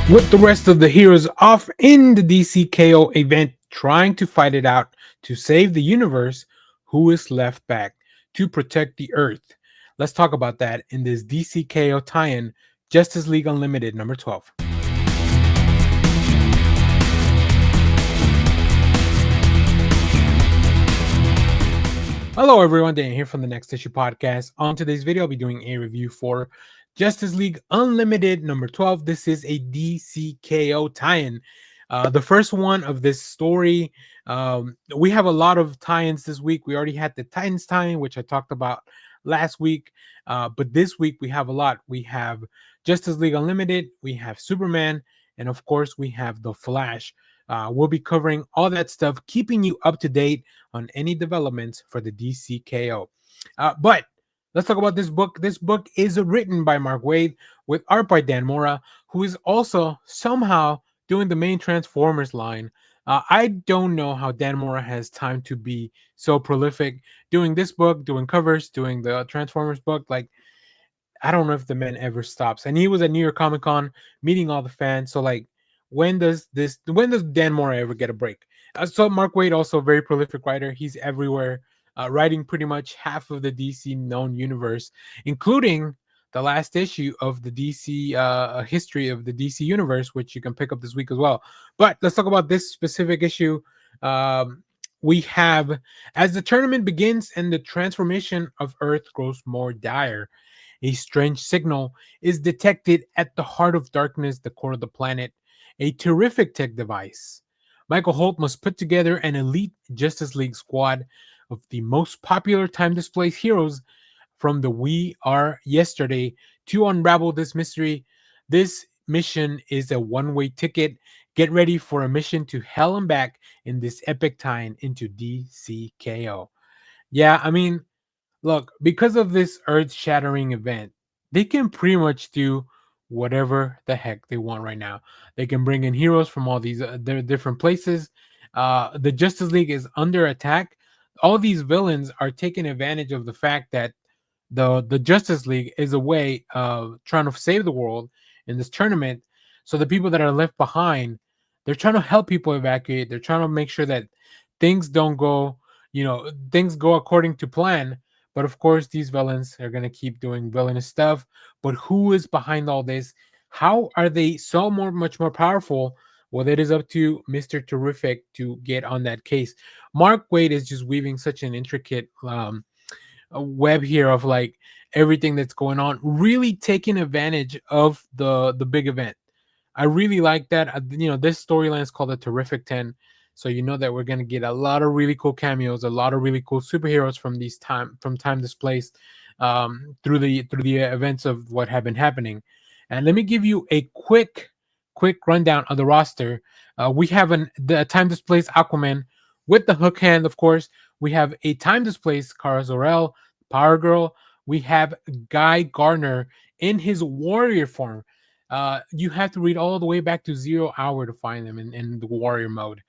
With the rest of the heroes off in the DCKO event, trying to fight it out to save the universe, who is left back to protect the Earth? Let's talk about that in this DCKO tie-in, Justice League Unlimited number 12. Hello everyone, Dan here from the Next Issue Podcast. On today's video, I'll be doing a review for Justice League Unlimited number 12. This is a DCKO tie-in. The first one of this story. We have a lot of tie-ins this week. We already had the Titans tie-in, which I talked about last week. But this week we have a lot. We have Justice League Unlimited, we have Superman, and of course we have The Flash. We'll be covering all that stuff, keeping you up to date on any developments for the DCKO. But let's talk about this book. This book is written by Mark Waid with art by Dan Mora, who is also somehow doing the main Transformers line. I don't know how Dan Mora has time to be so prolific doing this book, doing covers, doing the Transformers book. Like, I don't know if the man ever stops. And he was at New York Comic Con meeting all the fans. So like, when does Dan Mora ever get a break? So Mark Waid, also a very prolific writer. He's everywhere, writing pretty much half of the DC known universe, including the last issue of the DC history of the DC universe, which you can pick up this week as well. But let's talk about this specific issue. We have, as the tournament begins and the transformation of Earth grows more dire, a strange signal is detected at the heart of darkness, the core of the planet. A terrific tech device Michael Holt must put together an elite Justice League squad of the most popular time displaced heroes from the We Are Yesterday to unravel this mystery. This mission is a one-way ticket. Get ready for a mission to hell and back in this epic tie into DCKO. Yeah, I mean, look, because of this earth-shattering event, they can pretty much do whatever the heck they want right now. They can bring in heroes from all these their different places. The Justice League is under attack. All these villains are taking advantage of the fact that the Justice League is a way of trying to save the world in this tournament. So the people that are left behind, they're trying to help people evacuate. They're trying to make sure that things don't go, things go according to plan. But of course, these villains are gonna keep doing villainous stuff. But who is behind all this? How are they so much more powerful? Well, it is up to Mr. Terrific to get on that case. Mark Wade is just weaving such an intricate a web here of like everything that's going on, really taking advantage of the big event. I really like that. This storyline is called the Terrific 10. So you know that we're gonna get a lot of really cool cameos, a lot of really cool superheroes from these time displaced through the events of what have been happening. And let me give you a quick rundown of the roster. We have the time displaced Aquaman with the hook hand, of course. We have a time displaced Kara Zor-El, Power Girl. We have Guy Gardner in his warrior form. You have to read all the way back to Zero Hour to find them in the warrior mode.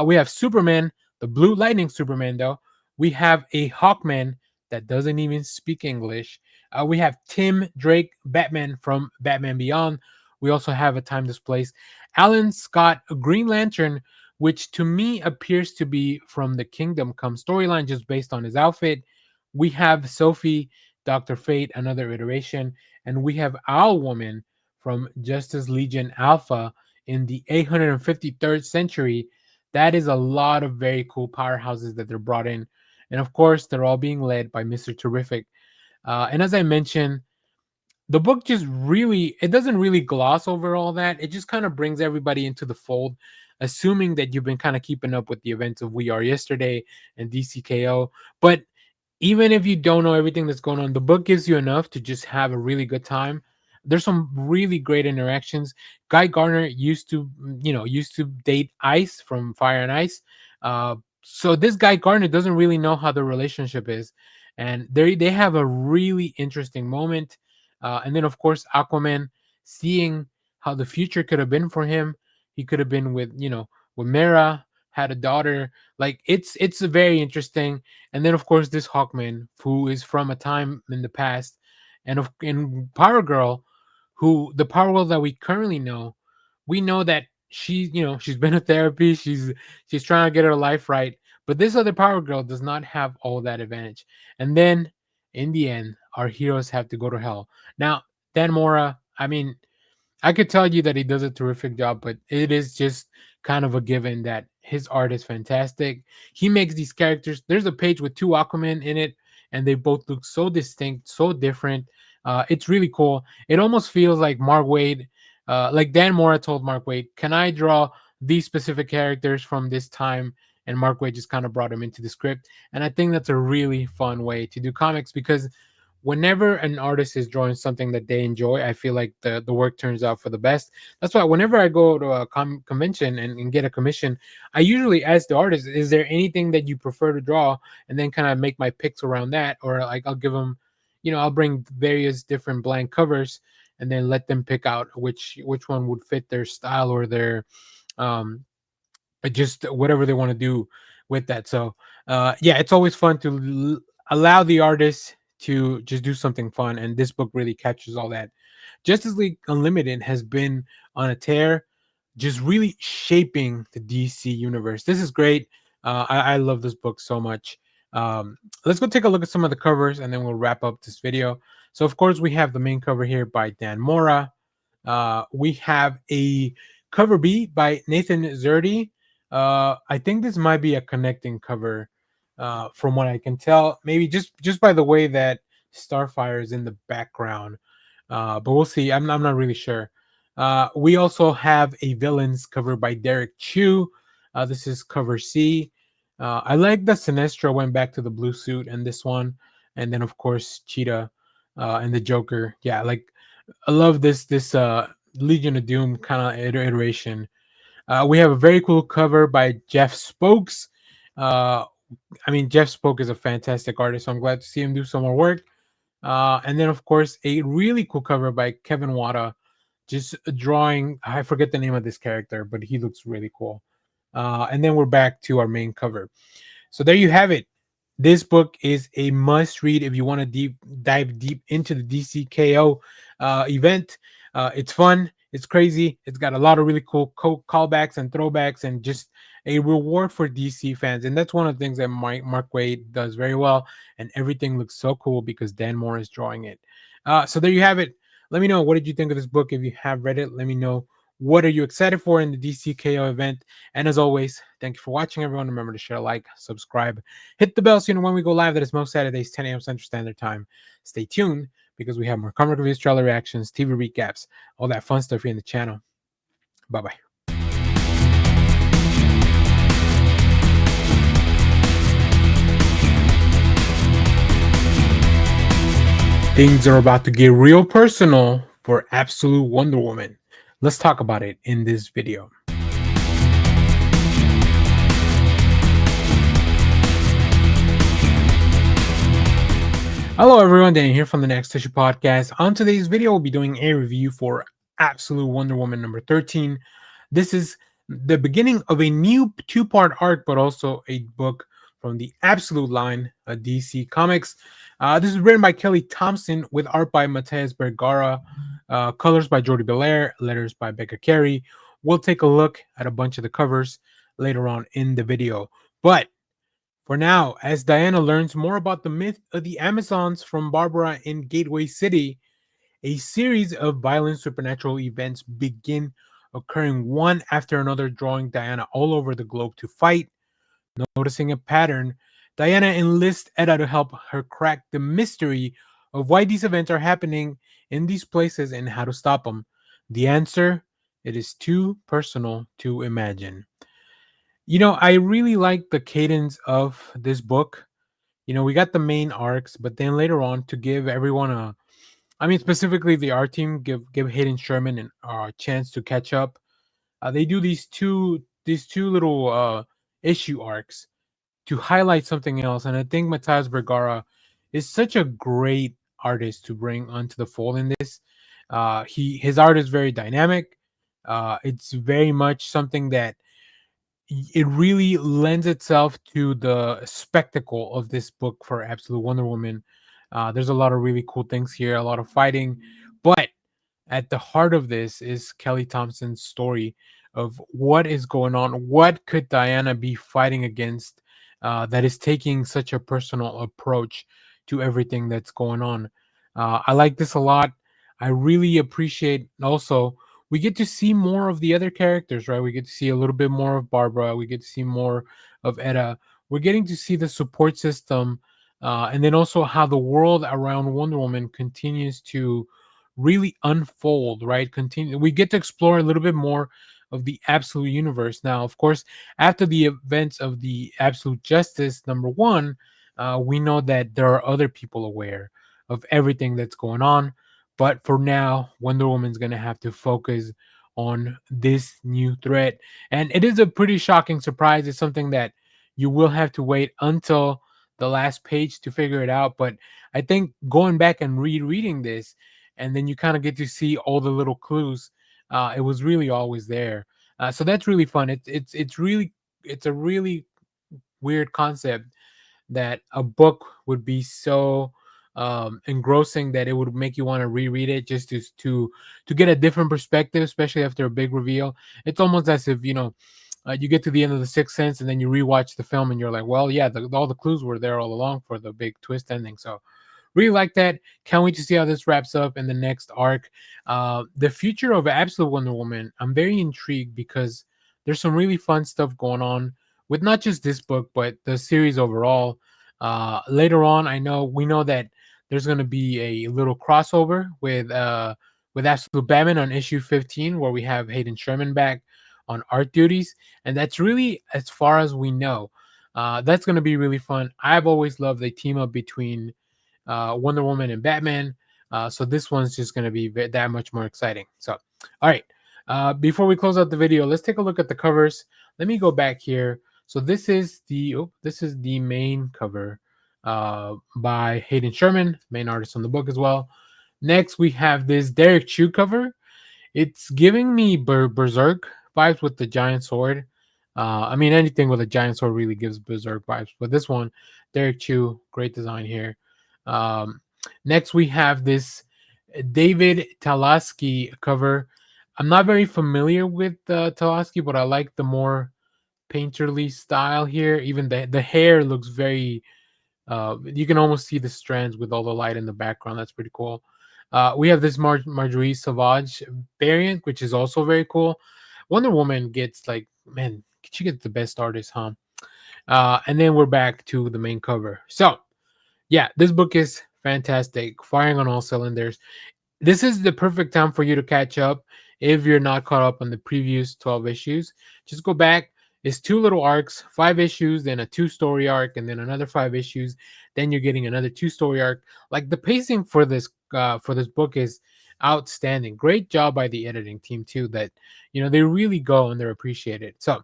We have Superman, the Blue Lightning Superman, though. We have a Hawkman that doesn't even speak English. We have Tim Drake, Batman from Batman Beyond. We also have a time displaced Alan Scott, Green Lantern, which to me appears to be from the Kingdom Come storyline just based on his outfit. We have Sophie, Dr. Fate, another iteration, and we have Owl Woman from Justice Legion Alpha in the 853rd century. That is a lot of very cool powerhouses that they're brought in. And of course, they're all being led by Mr. Terrific. And as I mentioned, the book just really, it doesn't really gloss over all that. It just kind of brings everybody into the fold, assuming that you've been kind of keeping up with the events of We Are Yesterday and DCKO. But even if you don't know everything that's going on, the book gives you enough to just have a really good time. There's some really great interactions. Guy Gardner used to date Ice from Fire and Ice. Uh, so this guy Gardner doesn't really know how the relationship is, and they have a really interesting moment. And then of course Aquaman, seeing how the future could have been for him. He could have been with Mera, had a daughter. Like it's very interesting. And then of course this Hawkman, who is from a time in the past, and Power Girl, who the Power Girl that we currently know, we know that she's been to therapy, she's trying to get her life right. But this other Power Girl does not have all that advantage. And then in the end, our heroes have to go to hell. Now, Dan Mora, I mean, I could tell you that he does a terrific job, but it is just kind of a given that his art is fantastic. He makes these characters. There's a page with two Aquaman in it, and they both look so distinct, so different. It's really cool. It almost feels like Mark Wade, like Dan Mora told Mark Wade, "Can I draw these specific characters from this time?" And Mark Wade just kind of brought him into the script. And I think that's a really fun way to do comics because whenever an artist is drawing something that they enjoy, I feel like the work turns out for the best. That's why whenever I go to a convention and get a commission, I usually ask the artist, "Is there anything that you prefer to draw?" And then kind of make my picks around that, or like I'll give them, I'll bring various different blank covers and then let them pick out which one would fit their style or their um just whatever they want to do with that. So yeah, it's always fun to allow the artist to just do something fun, and this book really captures all that. Justice League Unlimited has been on a tear, just really shaping the DC universe. This is great. I love this book so much. Let's go take a look at some of the covers and then we'll wrap up this video. So of course we have the main cover here by Dan Mora. We have a cover B by Nathan Zerdy. I think this might be a connecting cover, from what I can tell. Maybe just by the way that Starfire is in the background, but we'll see. I'm not really sure. We also have a villains cover by Derek Chu. This is cover C. I like that Sinestro went back to the blue suit in this one, and then of course Cheetah and the Joker. Yeah, like I love this Legion of Doom kind of iteration. We have a very cool cover by Jeff Spokes. Uh, I mean, Jeff Spoke is a fantastic artist, so I'm glad to see him do some more work. And then, of course, a really cool cover by Kevin Wada, just drawing. I forget the name of this character, but he looks really cool. And then we're back to our main cover. So there you have it. This book is a must read if you want to dive deep into the DCKO event. It's fun, it's crazy, it's got a lot of really cool callbacks and throwbacks, and just a reward for DC fans. And that's one of the things that Mark Waid does very well. And everything looks so cool because Dan Moore is drawing it. So there you have it. Let me know, what did you think of this book? If you have read it, let me know, what are you excited for in the DCKO event. And as always, thank you for watching, everyone. Remember to share, like, subscribe, hit the bell so you know when we go live. That is most Saturdays, 10 a.m. Central Standard Time. Stay tuned because we have more comic reviews, trailer reactions, TV recaps, all that fun stuff here in the channel. Bye bye. Things are about to get real personal for Absolute Wonder Woman. Let's talk about it in this video. Hello everyone, Danny here from the Next Issue Podcast. On today's video, we'll be doing a review for Absolute Wonder Woman number 13. This is the beginning of a new two-part arc, but also a book from the Absolute line of DC Comics. This is written by Kelly Thompson with art by Matthias Bergara, colors by Jordi Belair, letters by Becca Carey. We'll take a look at a bunch of the covers later on in the video. But for now, as Diana learns more about the myth of the Amazons from Barbara in Gateway City, a series of violent supernatural events begin occurring one after another, drawing Diana all over the globe to fight. Noticing a pattern, Diana enlists Edda to help her crack the mystery of why these events are happening in these places and how to stop them. The answer? It is too personal to imagine. You know, I really like the cadence of this book. You know, we got the main arcs, but then later on, to give everyone a, I mean, specifically the art team, give Hayden Sherman a chance to catch up. They do these two little issue arcs to highlight something else, and I think Matthias Bergara is such a great artist to bring onto the fold in this. His art is very dynamic. It's very much something that it really lends itself to the spectacle of this book for Absolute Wonder Woman. There's a lot of really cool things here, a lot of fighting, but at the heart of this is Kelly Thompson's story of what is going on. What could Diana be fighting against that is taking such a personal approach to everything that's going on? I like this a lot. I really appreciate also we get to see more of the other characters, right? We get to see a little bit more of Barbara. We get to see more of Edda. We're getting to see the support system, and then also how the world around Wonder Woman continues to really unfold, right? Continue. We get to explore a little bit more of the Absolute universe. Now, of course, after the events of the Absolute Justice number 1, we know that there are other people aware of everything that's going on. But for now, Wonder Woman's going to have to focus on this new threat. And it is a pretty shocking surprise. It's something that you will have to wait until the last page to figure it out. But I think going back and rereading this, and then you kind of get to see all the little clues. It was really always there. So that's really fun. It's a really weird concept that a book would be so engrossing that it would make you want to reread it just to get a different perspective, especially after a big reveal. It's almost as if you get to the end of the Sixth Sense and then you rewatch the film and you're like, well, yeah, all the clues were there all along for the big twist ending. So really like that. Can't wait to see how this wraps up in the next arc. The future of Absolute Wonder Woman, I'm very intrigued because there's some really fun stuff going on with not just this book, but the series overall. Later on, we know that there's going to be a little crossover with Absolute Batman on issue 15, where we have Hayden Sherman back. on art duties, and that's really as far as we know. That's going to be really fun. I've always loved the team up between Wonder Woman and Batman. So this one's just going to be that much more exciting. So, all right. Before we close out the video, let's take a look at the covers. Let me go back here. So this is the main cover by Hayden Sherman, main artist on the book as well. Next, we have this Derek Chu cover. It's giving me Berserk vibes with the giant sword. I mean, anything with a giant sword really gives Berserk vibes. But this one, Derek Chu, great design here. Um, Next, we have this David Talaski cover. I'm not very familiar with Talaski, but I like the more painterly style here. Even the hair looks very you can almost see the strands with all the light in the background. That's pretty cool. We have this Marjorie Savage variant, which is also very cool. Wonder Woman gets like, man, she gets the best artist, huh? And then we're back to the main cover. So, yeah, this book is fantastic, firing on all cylinders. This is the perfect time for you to catch up if you're not caught up on the previous 12 issues. Just go back. It's two little arcs, 5 issues, then a two-story arc, and then another 5 issues. Then you're getting another two-story arc. Like the pacing for this book is outstanding. Great job by the editing team too. That they really go and they're appreciated. So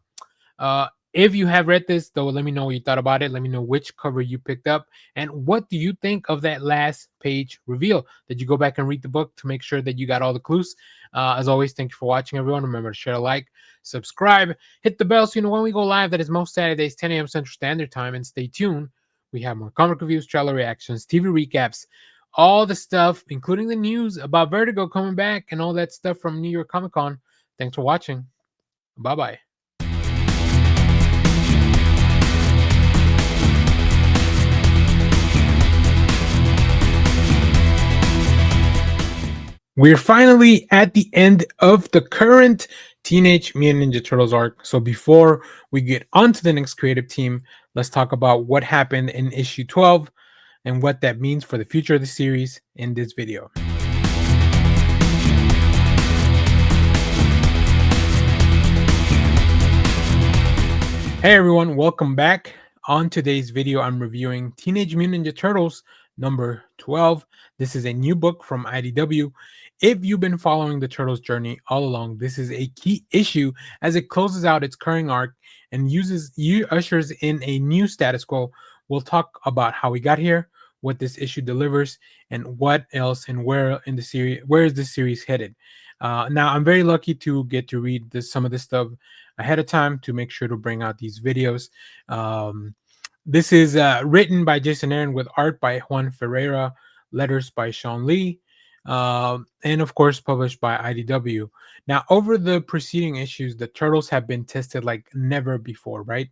if you have read this, though, let me know what you thought about it. Let me know which cover you picked up. And what do you think of that last page reveal? Did you go back and read the book to make sure that you got all the clues? As always, thank you for watching, everyone. Remember to share, like, subscribe, hit the bell so you know when we go live. That is most Saturdays, 10 a.m. Central Standard Time. And stay tuned. We have more comic reviews, trailer reactions, TV recaps, all the stuff, including the news about Vertigo coming back and all that stuff from New York Comic Con. Thanks for watching. Bye-bye. We're finally at the end of the current Teenage Mutant Ninja Turtles arc. So before we get on to the next creative team, let's talk about what happened in issue 12 and what that means for the future of the series in this video. Hey everyone, welcome back. On today's video, I'm reviewing Teenage Mutant Ninja Turtles number 12. This is a new book from IDW. If you've been following the Turtles' journey all along, this is a key issue as it closes out its current arc and ushers in a new status quo. We'll talk about how we got here, what this issue delivers, and what else and where in the series, where is this series headed. Now, I'm very lucky to get to read some of this stuff ahead of time to make sure to bring out these videos. This is written by Jason Aaron with art by Juan Ferreira, letters by Sean Lee, and of course published by IDW. Now, over the preceding issues, the Turtles have been tested like never before, right?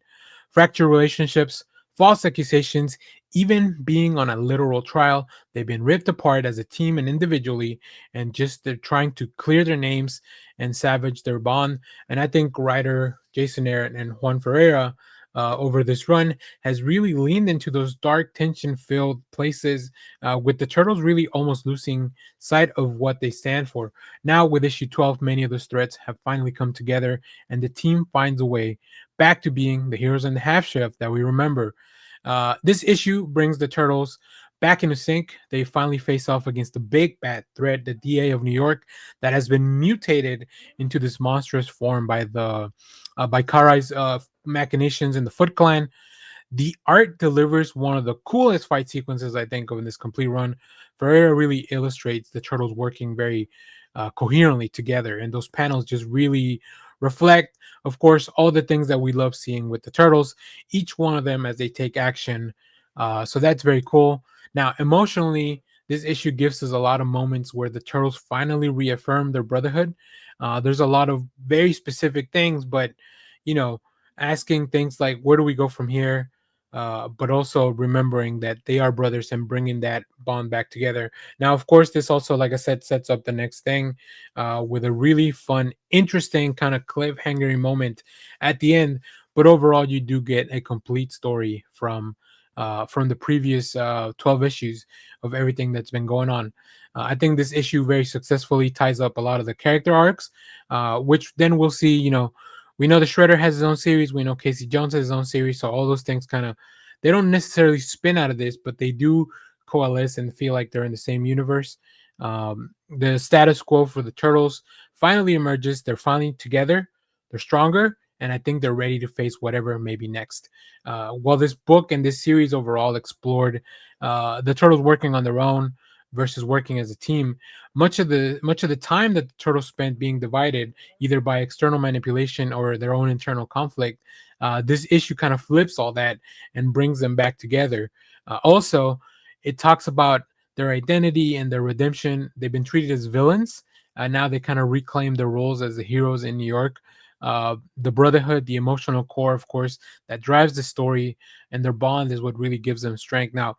Fractured relationships, false accusations, even being on a literal trial. They've been ripped apart as a team and individually, and just they're trying to clear their names and salvage their bond. And I think writer Jason Aaron and Juan Ferreira over this run has really leaned into those dark, tension-filled places, with the Turtles really almost losing sight of what they stand for. Now, with issue 12, many of those threats have finally come together, and the team finds a way back to being the heroes in the half shift that we remember. This issue brings the Turtles back into sync. They finally face off against the big bad threat, the DA of New York, that has been mutated into this monstrous form by Karai's machinations in the Foot Clan. The art delivers one of the coolest fight sequences I think of in this complete run. Ferreira really illustrates the Turtles working very coherently together, and those panels just really reflect, of course, all the things that we love seeing with the Turtles, each one of them as they take action. So that's very cool. Now, emotionally, this issue gives us a lot of moments where the Turtles finally reaffirm their brotherhood. There's a lot of very specific things, but asking things like, where do we go from here? But also remembering that they are brothers and bringing that bond back together. Now, of course, this also, like I said, sets up the next thing with a really fun, interesting kind of cliffhanger moment at the end. But overall, you do get a complete story from the previous 12 issues of everything that's been going on. I think this issue very successfully ties up a lot of the character arcs, which then we'll see, We know the Shredder has his own series. We know Casey Jones has his own series. So all those things kind of, they don't necessarily spin out of this, but they do coalesce and feel like they're in the same universe. The status quo for the Turtles finally emerges. They're finally together. They're stronger, and I think they're ready to face whatever may be next. While this book and this series overall explored the Turtles working on their own versus working as a team, much of the time that the Turtles spent being divided either by external manipulation or their own internal conflict, this issue kind of flips all that and brings them back together. Also, it talks about their identity and their redemption. They've been treated as villains. Now they kind of reclaim their roles as the heroes in New York. The brotherhood, the emotional core, of course, that drives the story, and their bond is what really gives them strength. Now,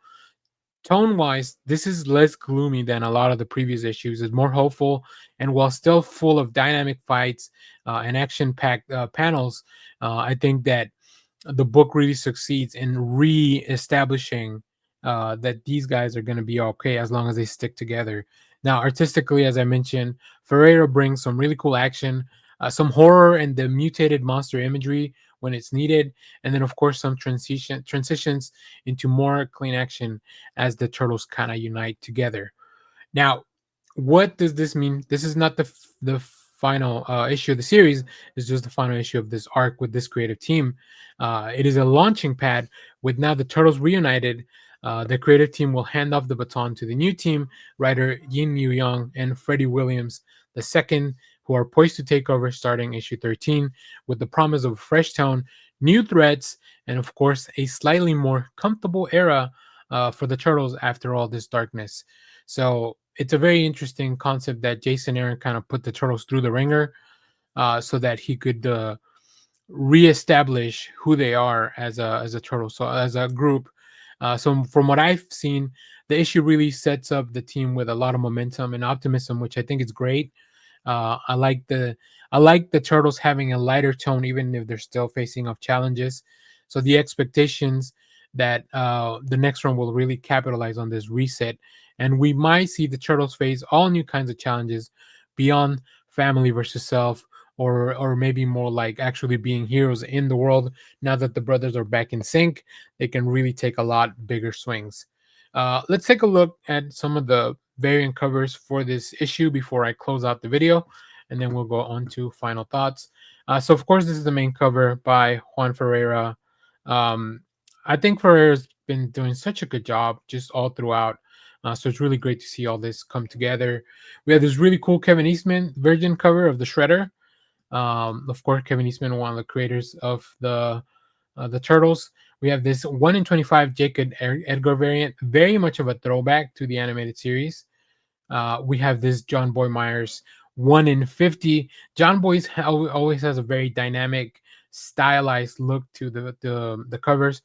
tone wise, this is less gloomy than a lot of the previous issues. It's more hopeful, and while still full of dynamic fights and action packed panels, I think that the book really succeeds in re-establishing that these guys are going to be okay as long as they stick together. Now, artistically, as I mentioned, Ferreira brings some really cool action, some horror and the mutated monster imagery when it's needed, and then of course some transitions into more clean action as the turtles kind of unite together. Now, what does this mean? This is not the final issue of the series. It's just the final issue of this arc with this creative team. It is a launching pad with now the Turtles reunited. The creative team will hand off the baton to the new team, writer Yin Yu Young and Freddie Williams the second, who are poised to take over starting issue 13 with the promise of a fresh tone, new threats, and of course a slightly more comfortable era for the Turtles after all this darkness. So it's a very interesting concept that Jason Aaron kind of put the Turtles through the ringer so that he could reestablish who they are as a turtle, so as a group. So from what I've seen, the issue really sets up the team with a lot of momentum and optimism, which I think is great. Uh, I like the I like the turtles having a lighter tone, even if they're still facing off challenges. So the expectations that the next run will really capitalize on this reset, and we might see the turtles face all new kinds of challenges beyond family versus self, or maybe more like actually being heroes in the world. Now that the brothers are back in sync, they can really take a lot bigger swings. Let's take a look at some of the variant covers for this issue before I close out the video, and then we'll go on to final thoughts. So, of course, this is the main cover by Juan Ferreira. Um, I think Ferreira's been doing such a good job just all throughout. So it's really great to see all this come together. We have this really cool Kevin Eastman Virgin cover of the Shredder. Of course, Kevin Eastman, one of the creators of the Turtles. We have this 1 in 25 Jacob Edgar variant, very much of a throwback to the animated series. We have this John Boy Myers 1 in 50. John Boy's always has a very dynamic, stylized look to the covers.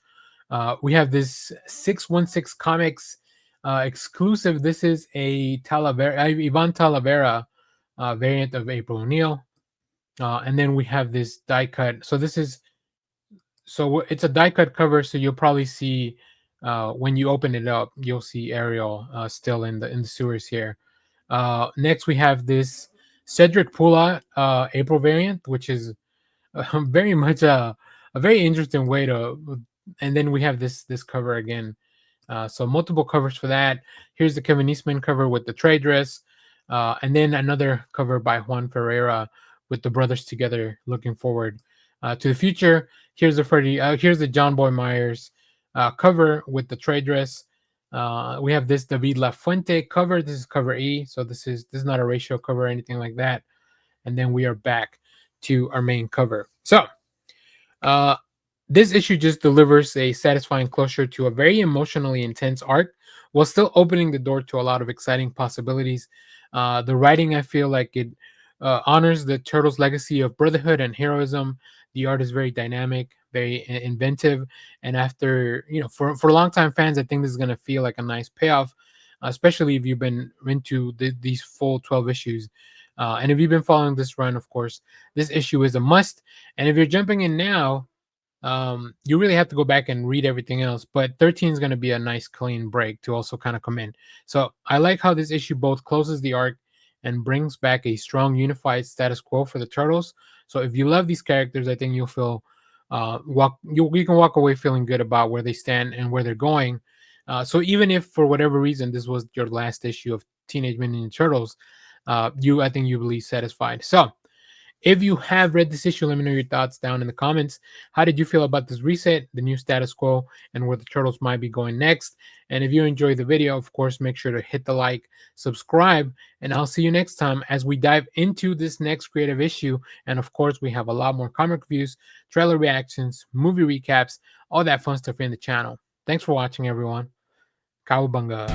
We have this 616 Comics exclusive. This is a Ivan Talavera variant of April O'Neil. And then we have this die cut. It's a die cut cover, so you'll probably see when you open it up, you'll see Ariel still in the sewers here. Next, we have this Cedric Pula April variant, which is very much a very interesting way to. And then we have this cover again. So multiple covers for that. Here's the Kevin Eastman cover with the trade dress, and then another cover by Juan Ferreira with the brothers together, looking forward to the future. Here's the John Boy Myers cover with the trade dress. We have this David La Fuente cover. This is cover E, so this is not a ratio cover or anything like that. And then we are back to our main cover. So uh, this issue just delivers a satisfying closure to a very emotionally intense arc while still opening the door to a lot of exciting possibilities. The writing, I feel like it honors the Turtles' legacy of brotherhood and heroism. The art is very dynamic, very inventive, and after for longtime fans, I think this is going to feel like a nice payoff, especially if you've been into these full 12 issues. And if you've been following this run, of course, this issue is a must. And if you're jumping in now, you really have to go back and read everything else. But 13 is going to be a nice clean break to also kind of come in. So I like how this issue both closes the arc and brings back a strong unified status quo for the Turtles. So if you love these characters, I think you'll feel you can walk away feeling good about where they stand and where they're going. So even if for whatever reason this was your last issue of Teenage Mutant Ninja Turtles, I think you'll be satisfied. So if you have read this issue, let me know your thoughts down in the comments. How did you feel about this reset, the new status quo, and where the turtles might be going next? And if you enjoyed the video, of course, make sure to hit the like, subscribe, and I'll see you next time as we dive into this next creative issue. And of course, we have a lot more comic reviews, trailer reactions, movie recaps, all that fun stuff in the channel. Thanks for watching, everyone. Cowabunga.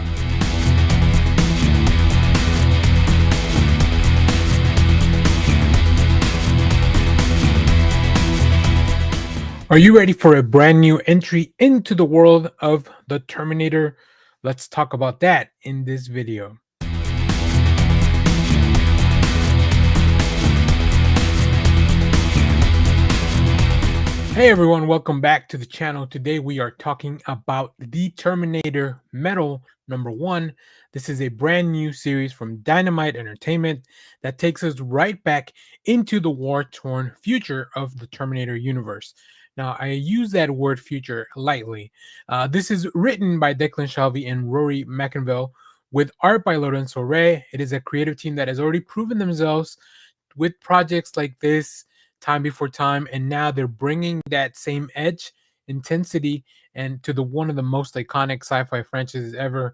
Are you ready for a brand new entry into the world of the Terminator? Let's talk about that in this video. Hey everyone, welcome back to the channel. Today we are talking about the Terminator Metal #1. This is a brand new series from Dynamite Entertainment that takes us right back into the war-torn future of the Terminator universe. Now, I use that word future lightly. This is written by Declan Shalvey and Rory McInville with art by Lorenzo Rey. It is a creative team that has already proven themselves with projects like this time before time, and now they're bringing that same edge, intensity, and to the one of the most iconic sci-fi franchises ever.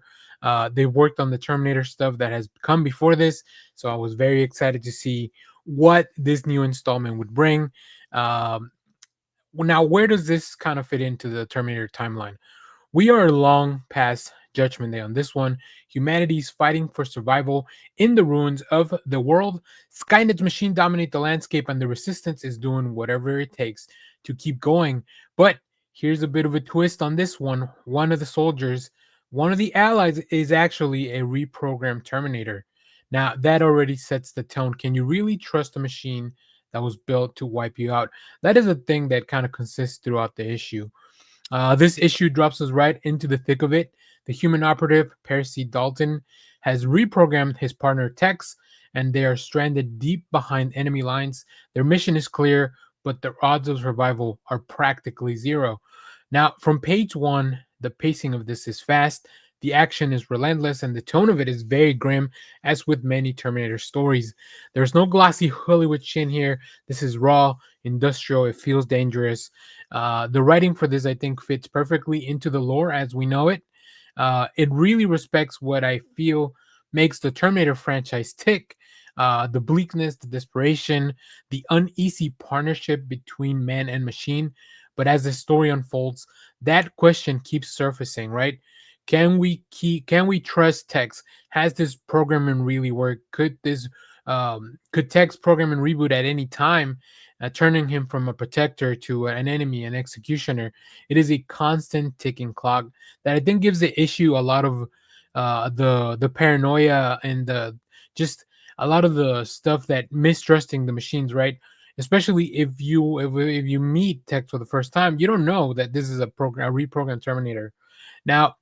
They worked on the Terminator stuff that has come before this, so I was very excited to see what this new installment would bring. Now, where does this kind of fit into the Terminator timeline? We are long past Judgment Day on this one. Humanity's fighting for survival in the ruins of the world. Skynet's machine dominate the landscape, and the resistance is doing whatever it takes to keep going. But here's a bit of a twist on this one. One of the soldiers, one of the allies, is actually a reprogrammed Terminator. Now, that already sets the tone. Can you really trust a machine that was built to wipe you out? That is a thing that kind of consists throughout the issue. This issue drops us right into the thick of it. The human operative, Percy Dalton, has reprogrammed his partner Tex, and they are stranded deep behind enemy lines. Their mission is clear, but their odds of survival are practically zero. Now, from page one, the pacing of this is fast, the action is relentless, and the tone of it is very grim, as with many Terminator stories. There's no glossy Hollywood sheen here. This is raw, industrial, it feels dangerous. The writing for this, I think, fits perfectly into the lore as we know it. It really respects what I feel makes the Terminator franchise tick. The bleakness, the desperation, the uneasy partnership between man and machine. But as the story unfolds, that question keeps surfacing, right? Can we trust Tex? Has this programming really worked? Could Tex program and reboot at any time, turning him from a protector to an enemy, an executioner? It is a constant ticking clock that I think gives the issue a lot of the paranoia and the just a lot of the stuff that mistrusting the machines, right? Especially if you meet Tex for the first time, you don't know that this is a reprogrammed Terminator. Now,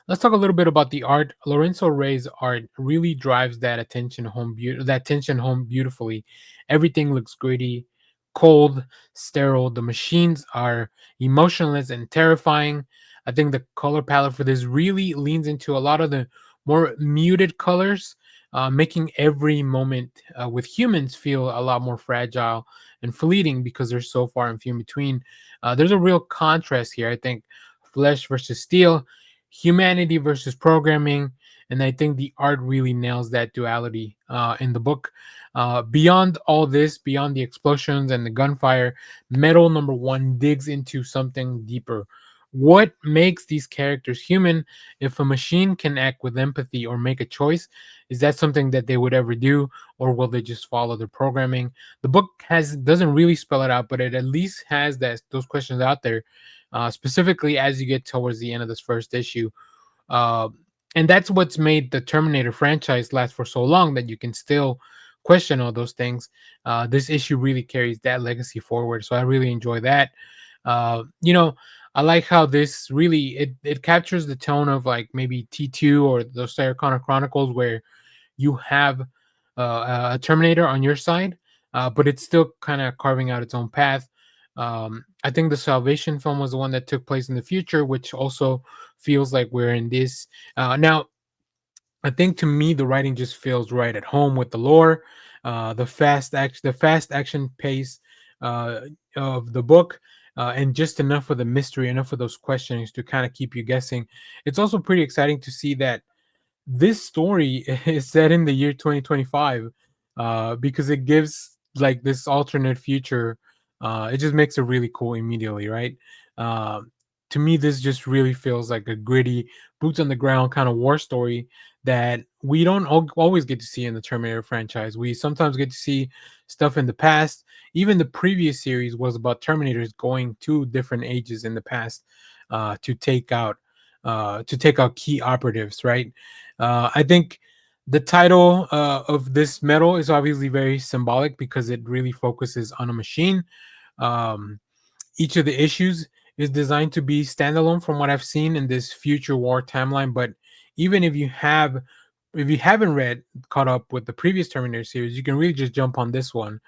let's talk a little bit about the art. Lorenzo Rey's art really drives that tension home beautifully. Everything looks gritty, cold, sterile. The machines are emotionless and terrifying. I think the color palette for this really leans into a lot of the more muted colors, making every moment with humans feel a lot more fragile and fleeting because they're so far and few in between. There's a real contrast here. I think flesh versus steel, humanity versus programming, and I think the art really nails that duality in the book. Beyond all this, beyond the explosions and the gunfire, Metal #1 digs into something deeper. What makes these characters human? If a machine can act with empathy or make a choice, is that something that they would ever do, or will they just follow the programming? The book doesn't really spell it out, but it at least has those questions out there, specifically as you get towards the end of this first issue. Uh, and that's what's made the Terminator franchise last for so long, that you can still question all those things. This issue really carries that legacy forward, so I really enjoy that. You know, I like how this really it captures the tone of like maybe T2 or the Sarah Connor Chronicles, where you have a Terminator on your side, but it's still kind of carving out its own path. I think the Salvation film was the one that took place in the future, which also feels like we're in this. Now, I think to me the writing just feels right at home with the lore, the fast action pace uh, of the book, and just enough of the mystery, enough of those questions to kind of keep you guessing. It's also pretty exciting to see that this story is set in the year 2025, because it gives like this alternate future. It just makes it really cool immediately, right? um, to me this just really feels like a gritty, boots on the ground kind of war story that we don't always get to see in the Terminator franchise. We sometimes get to see stuff in the past. Even the previous series was about Terminators going to different ages in the past, to take out key operatives, right? I think the title of this medal is obviously very symbolic because it really focuses on a machine. Um, each of the issues is designed to be standalone from what I've seen in this future war timeline. But even if you haven't read caught up with the previous Terminator series, you can really just jump on this one,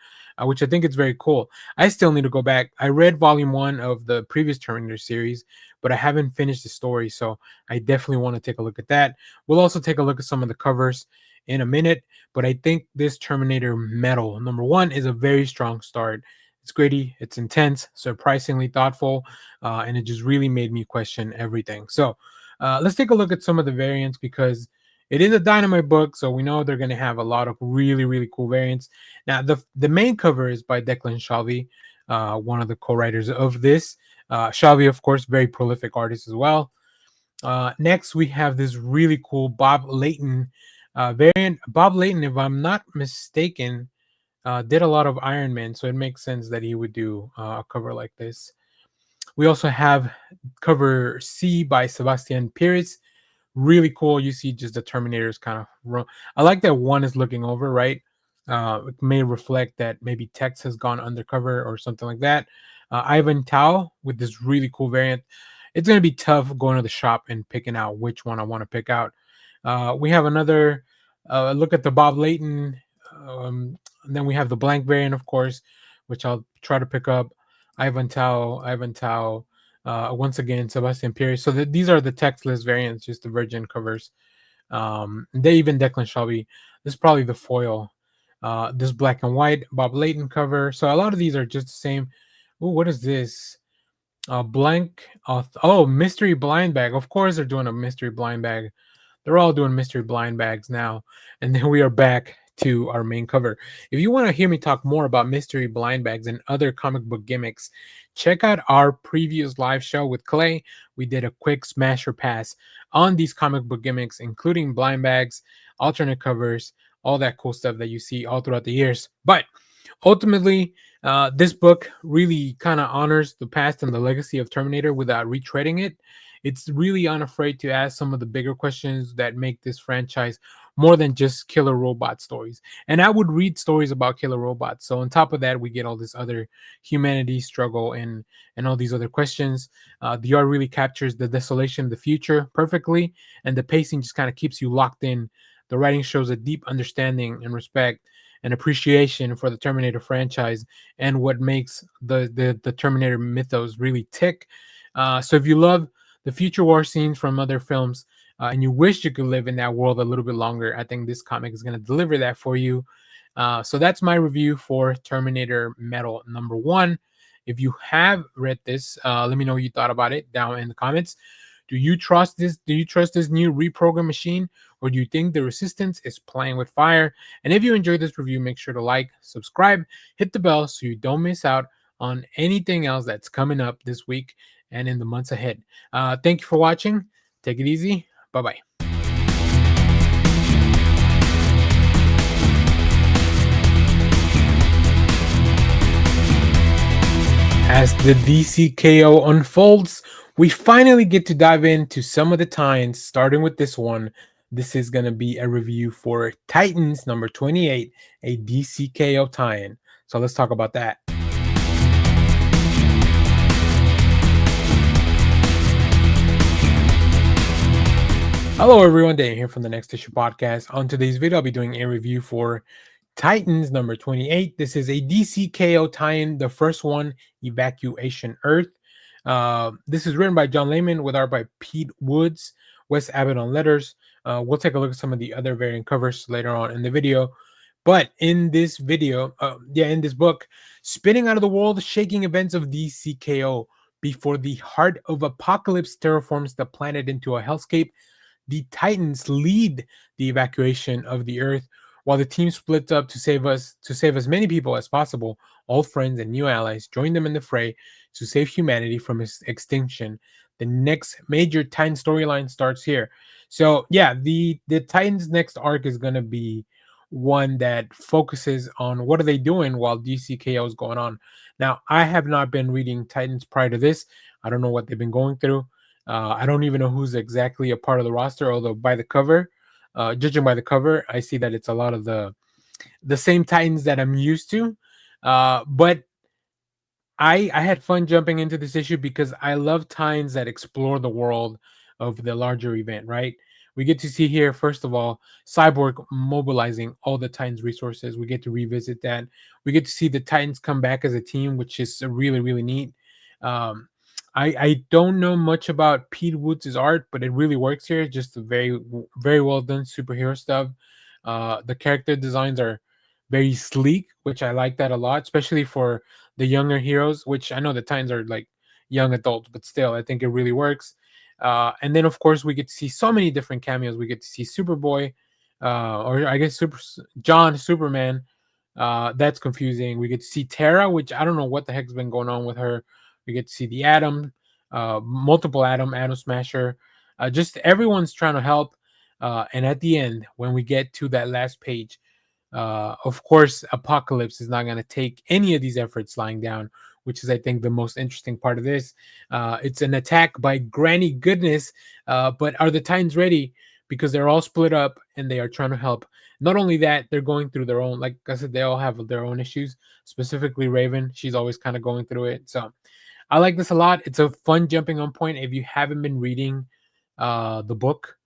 which I think is very cool. I still need to go back. I read volume one of the previous Terminator series, but I haven't finished the story, so I definitely want to take a look at that. We'll also take a look at some of the covers in a minute, but I think this Terminator Metal number one is a very strong start. It's gritty, it's intense, surprisingly thoughtful, and it just really made me question everything. So let's take a look at some of the variants because it is a Dynamite book, so we know they're going to have a lot of really, really cool variants. Now, the main cover is by Declan Shalvey, one of the co-writers of this. Shalvey, of course, very prolific artist as well. Next, we have this really cool Bob Layton variant. Bob Layton, if I'm not mistaken, did a lot of Iron Man, so it makes sense that he would do a cover like this. We also have cover C by Sebastian Pires. Really cool. You see just the Terminators kind of run. I like that one is looking over, right? It may reflect that maybe Tex has gone undercover or something like that. Ivan Tao with this really cool variant. It's going to be tough going to the shop and picking out which one I want to pick out. We have another look at the Bob Layton. And then we have the blank variant, of course, which I'll try to pick up. Ivan Tao, once again, Sebastian Pierre. So these are the textless variants, just the virgin covers. They even Declan Shelby. This is probably the foil. This black and white Bob Layton cover. So a lot of these are just the same. Ooh, what is this? Blank. Mystery blind bag. Of course, they're doing a mystery blind bag. They're all doing mystery blind bags now. And then we are back to our main cover. If you want to hear me talk more about mystery blind bags and other comic book gimmicks, check out our previous live show with Clay. We did a quick smasher pass on these comic book gimmicks, including blind bags, alternate covers, all that cool stuff that you see all throughout the years. But ultimately, this book really kind of honors the past and the legacy of Terminator without retreading it. It's really unafraid to ask some of the bigger questions that make this franchise more than just killer robot stories. And I would read stories about killer robots. So on top of that, we get all this other humanity struggle and all these other questions. The art really captures the desolation of the future perfectly, and the pacing just kind of keeps you locked in. The writing shows a deep understanding and respect and appreciation for the Terminator franchise and what makes the Terminator mythos really tick. So if you love the future war scenes from other films, and you wish you could live in that world a little bit longer, I think this comic is going to deliver that for you. So that's my review for Terminator Metal number one. If you have read this, let me know what you thought about it down in the comments. Do you trust this? Do you trust this new reprogram machine, or do you think the Resistance is playing with fire? And if you enjoyed this review, make sure to like, subscribe, hit the bell so you don't miss out on anything else that's coming up this week and in the months ahead. Thank you for watching. Take it easy. Bye bye. As the DCKO unfolds, we finally get to dive into some of the tie-ins, starting with this one. This is going to be a review for Titans number 28, a DCKO tie-in. So let's talk about that. Hello everyone, Dan here from the Next Issue Podcast. On today's video, I'll be doing a review for Titans number 28. This is a DCKO tie-in, the first one, Evacuation Earth. This is written by John Layman with art by Pete Woods, Wes Abbott on letters. We'll take a look at some of the other variant covers later on in the video. But in this video, in this book, spinning out of the world, shaking events of DCKO before the heart of apocalypse terraforms the planet into a hellscape. The Titans lead the evacuation of the Earth, while the team splits up to save as many people as possible. Old friends and new allies join them in the fray to save humanity from its extinction. The next major Titan storyline starts here. So yeah, the Titans next arc is gonna be one that focuses on what are they doing while DCKO is going on. Now, I have not been reading Titans prior to this. I don't know what they've been going through. I don't even know who's exactly a part of the roster, although by the cover, judging by the cover, I see that it's a lot of the same Titans that I'm used to. But I had fun jumping into this issue because I love Titans that explore the world of the larger event, right? We get to see here, first of all, Cyborg mobilizing all the Titans resources. We get to revisit that. We get to see the Titans come back as a team, which is really, really neat. Um, I don't know much about Pete Woods' art, but it really works here. Just very, very well done superhero stuff. The character designs are very sleek, which I like that a lot, especially for the younger heroes, which I know the Titans are like young adults, but still, I think it really works. And then, of course, we get to see so many different cameos. We get to see Superboy, or I guess John Superman. That's confusing. We get to see Tara, which I don't know what the heck's been going on with her. We get to see the Atom, multiple Atom Smasher. Just everyone's trying to help. And at the end, when we get to that last page, of course, Apocalypse is not going to take any of these efforts lying down, which is, I think, the most interesting part of this. It's an attack by Granny Goodness, but are the Titans ready? Because they're all split up and they are trying to help. Not only that, they're going through their own, like I said, they all have their own issues. Specifically, Raven, she's always kind of going through it. So I like this a lot. It's a fun jumping on point. If you haven't been reading the book,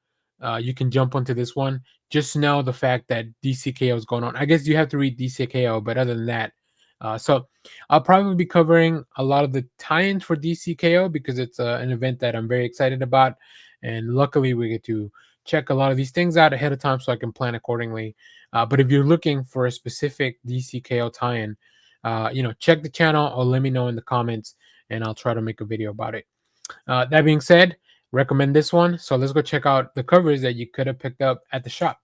you can jump onto this one. Just know the fact that DCKO is going on. I guess you have to read DCKO, but other than that, so I'll probably be covering a lot of the tie-ins for DCKO because it's an event that I'm very excited about, and luckily we get to check a lot of these things out ahead of time so I can plan accordingly. But if you're looking for a specific DCKO tie-in, check the channel or let me know in the comments, and I'll try to make a video about it. That being said, recommend this one. So let's go check out the covers that you could have picked up at the shop.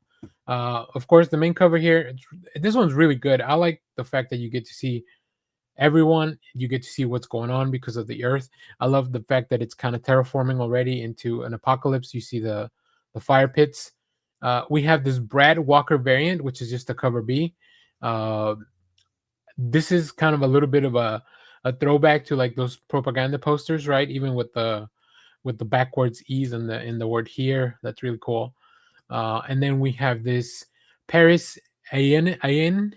Of course, the main cover here, this one's really good. I like the fact that you get to see everyone. You get to see what's going on because of the Earth. I love the fact that it's kind of terraforming already into an apocalypse. You see the fire pits. We have this Brad Walker variant, which is just a cover B. This is kind of a little bit of a throwback to like those propaganda posters, right? Even with the backwards e's in the word here. That's really cool. And then we have this Paris Ayen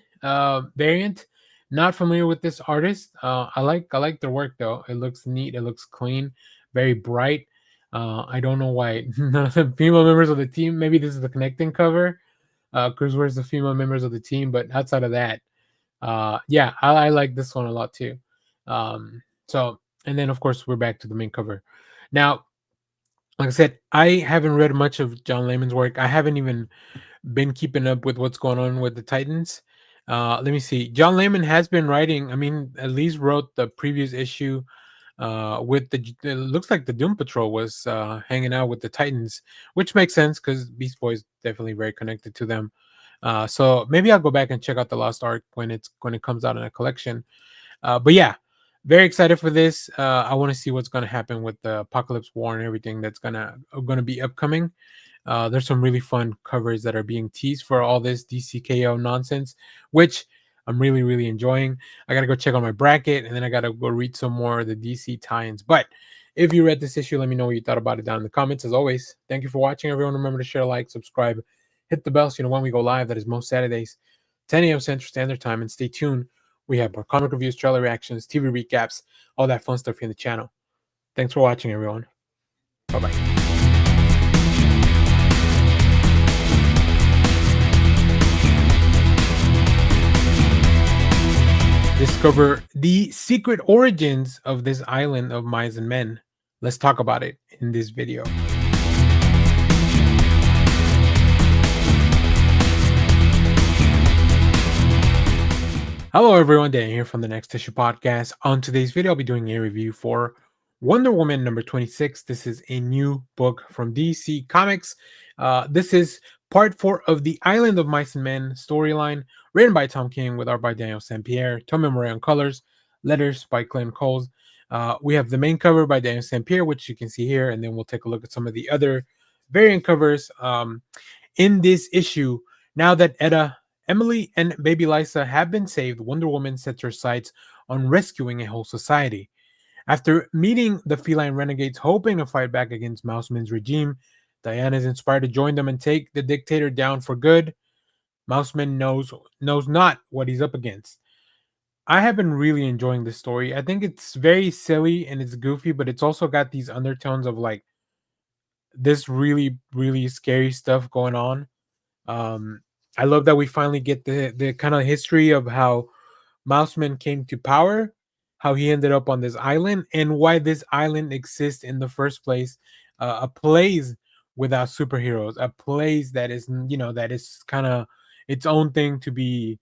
variant. Not familiar with this artist. I like their work though. It looks neat. It looks clean, very bright. I don't know why none of the female members of the team. Maybe this is the connecting cover. Because where's the female members of the team? But outside of that, yeah, I like this one a lot too. So, and then of course we're back to the main cover. Now, like I said, I haven't read much of John Layman's work. I haven't even been keeping up with what's going on with the Titans. Let me see. John Layman has been writing. I mean, at least wrote the previous issue with the. It looks like the Doom Patrol was hanging out with the Titans, which makes sense because Beast Boy is definitely very connected to them. So maybe I'll go back and check out the Lost Ark when it comes out in a collection. But yeah, very excited for this. I want to see what's going to happen with the Apocalypse War and everything that's gonna be upcoming. There's some really fun covers that are being teased for all this DCKO nonsense, which I'm really, really enjoying. I got to go check on my bracket, and then I got to go read some more of the DC tie-ins. But if you read this issue, let me know what you thought about it down in the comments. As always, thank you for watching, everyone. Remember to share, like, subscribe, hit the bell so you know when we go live. That is most Saturdays, 10 a.m. Central Standard Time. And stay tuned. We have more comic reviews, trailer reactions, TV recaps, all that fun stuff here in the channel. Thanks for watching, everyone. Bye-bye. discover the secret origins of this island of mice and men. Let's talk about it in this video. Hello, everyone. Dan here from the Next Issue Podcast. On today's video, I'll be doing a review for Wonder Woman number 26. This is a new book from DC Comics. This is part 4 of the Island of Mice and Men storyline, written by Tom King with art by Daniel St. Pierre, Tommy Moret on colors, letters by Glenn Coles. We have the main cover by Daniel St. Pierre, which you can see here, and then we'll take a look at some of the other variant covers in this issue. Now that Etta, Emily, and baby Lysa have been saved, Wonder Woman sets her sights on rescuing a whole society. After meeting the feline renegades hoping to fight back against Mouseman's regime, Diana is inspired to join them and take the dictator down for good. Mouseman knows not what he's up against. I have been really enjoying this story. I think it's very silly and it's goofy, but it's also got these undertones of like this really, really scary stuff going on. Um, I love that we finally get the kind of history of how Mouseman came to power, how he ended up on this island, and why this island exists in the first place. A place without superheroes, a place that is, that is kind of its own thing to be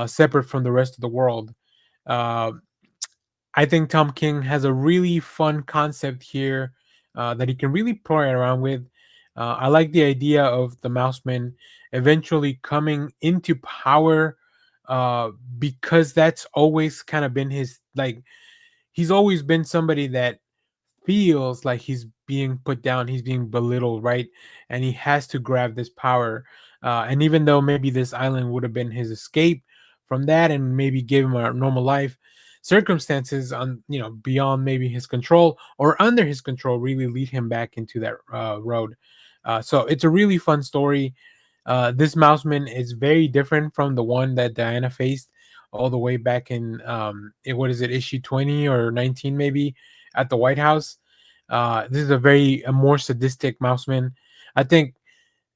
separate from the rest of the world. Uh, I think Tom King has a really fun concept here that he can really play around with. I like the idea of the Mouseman eventually coming into power because that's always kind of been his like. He's always been somebody that feels like he's being put down, he's being belittled, right? And he has to grab this power. And even though maybe this island would have been his escape from that and maybe give him a normal life, circumstances on beyond maybe his control or under his control really lead him back into that road. So it's a really fun story. This Mouseman is very different from the one that Diana faced all the way back in what is it, issue 20 or 19 maybe, at the White House. This is a more sadistic Mouseman. I think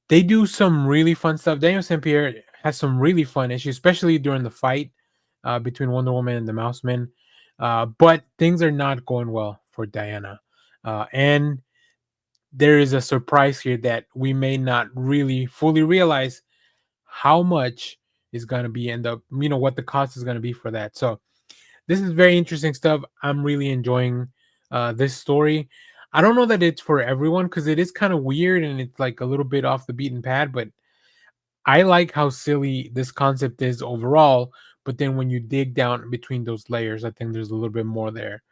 they do some really fun stuff. Daniel St. Pierre has some really fun issues, especially during the fight between Wonder Woman and the Mouseman. But things are not going well for Diana. And there is a surprise here that we may not really fully realize how much is going to be end up, what the cost is going to be for that. So this is very interesting stuff. I'm really enjoying this story. I don't know that it's for everyone because it is kind of weird and it's like a little bit off the beaten path, but I like how silly this concept is overall. But then when you dig down between those layers, I think there's a little bit more there.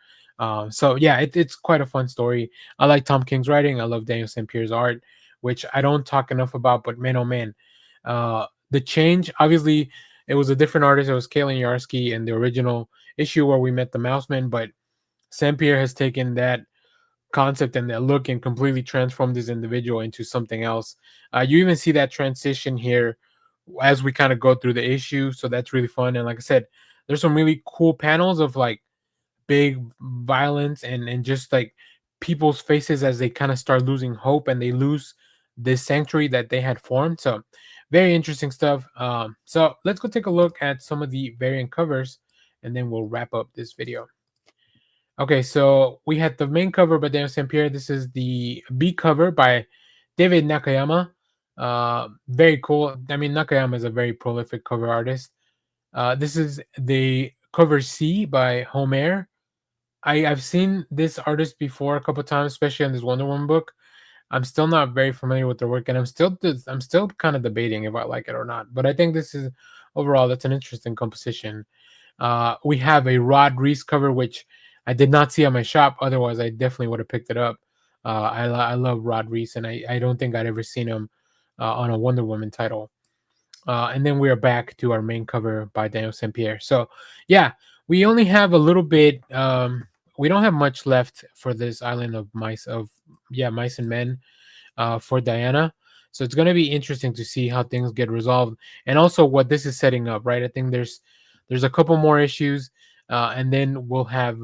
So yeah, it's quite a fun story. I like Tom King's writing. I love Daniel St. Pierre's art, which I don't talk enough about. But man, oh man, the change. Obviously, it was a different artist. It was Kalen Yarsky in the original issue where we met the Mouseman, but St. Pierre has taken that concept and that look and completely transformed this individual into something else. You even see that transition here as we kind of go through the issue, so that's really fun. And like I said, there's some really cool panels of like big violence and just like people's faces as they kind of start losing hope and they lose this sanctuary that they had formed. So very interesting stuff. So let's go take a look at some of the variant covers and then we'll wrap up this video. Okay, so we had the main cover by Daniel St. Pierre. This is the B cover by David Nakayama. Very cool. I mean, Nakayama is a very prolific cover artist. This is the cover C by Homer. I've seen this artist before a couple times, especially on this Wonder Woman book. I'm still not very familiar with their work, and I'm still kind of debating if I like it or not. But I think this is overall that's an interesting composition. We have a Rod Reese cover, which I did not see on my shop. Otherwise, I definitely would have picked it up. I love Rod Reese, and I don't think I'd ever seen him on a Wonder Woman title. And then we are back to our main cover by Daniel St. Pierre. So, yeah, we only have a little bit. We don't have much left for this island of mice and men for Diana. So it's going to be interesting to see how things get resolved and also what this is setting up, right? I think there's a couple more issues, and then we'll have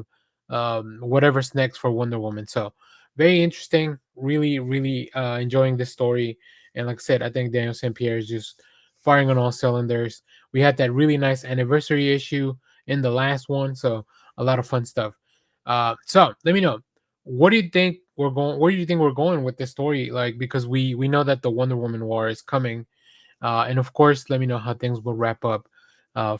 whatever's next for Wonder Woman. So very interesting. Really, really enjoying this story. And like I said, I think Daniel St. Pierre is just firing on all cylinders. We had that really nice anniversary issue in the last one. So a lot of fun stuff. So let me know, what do you think we're going? Where do you think we're going with this story? Like, because we know that the Wonder Woman war is coming, and of course, let me know how things will wrap up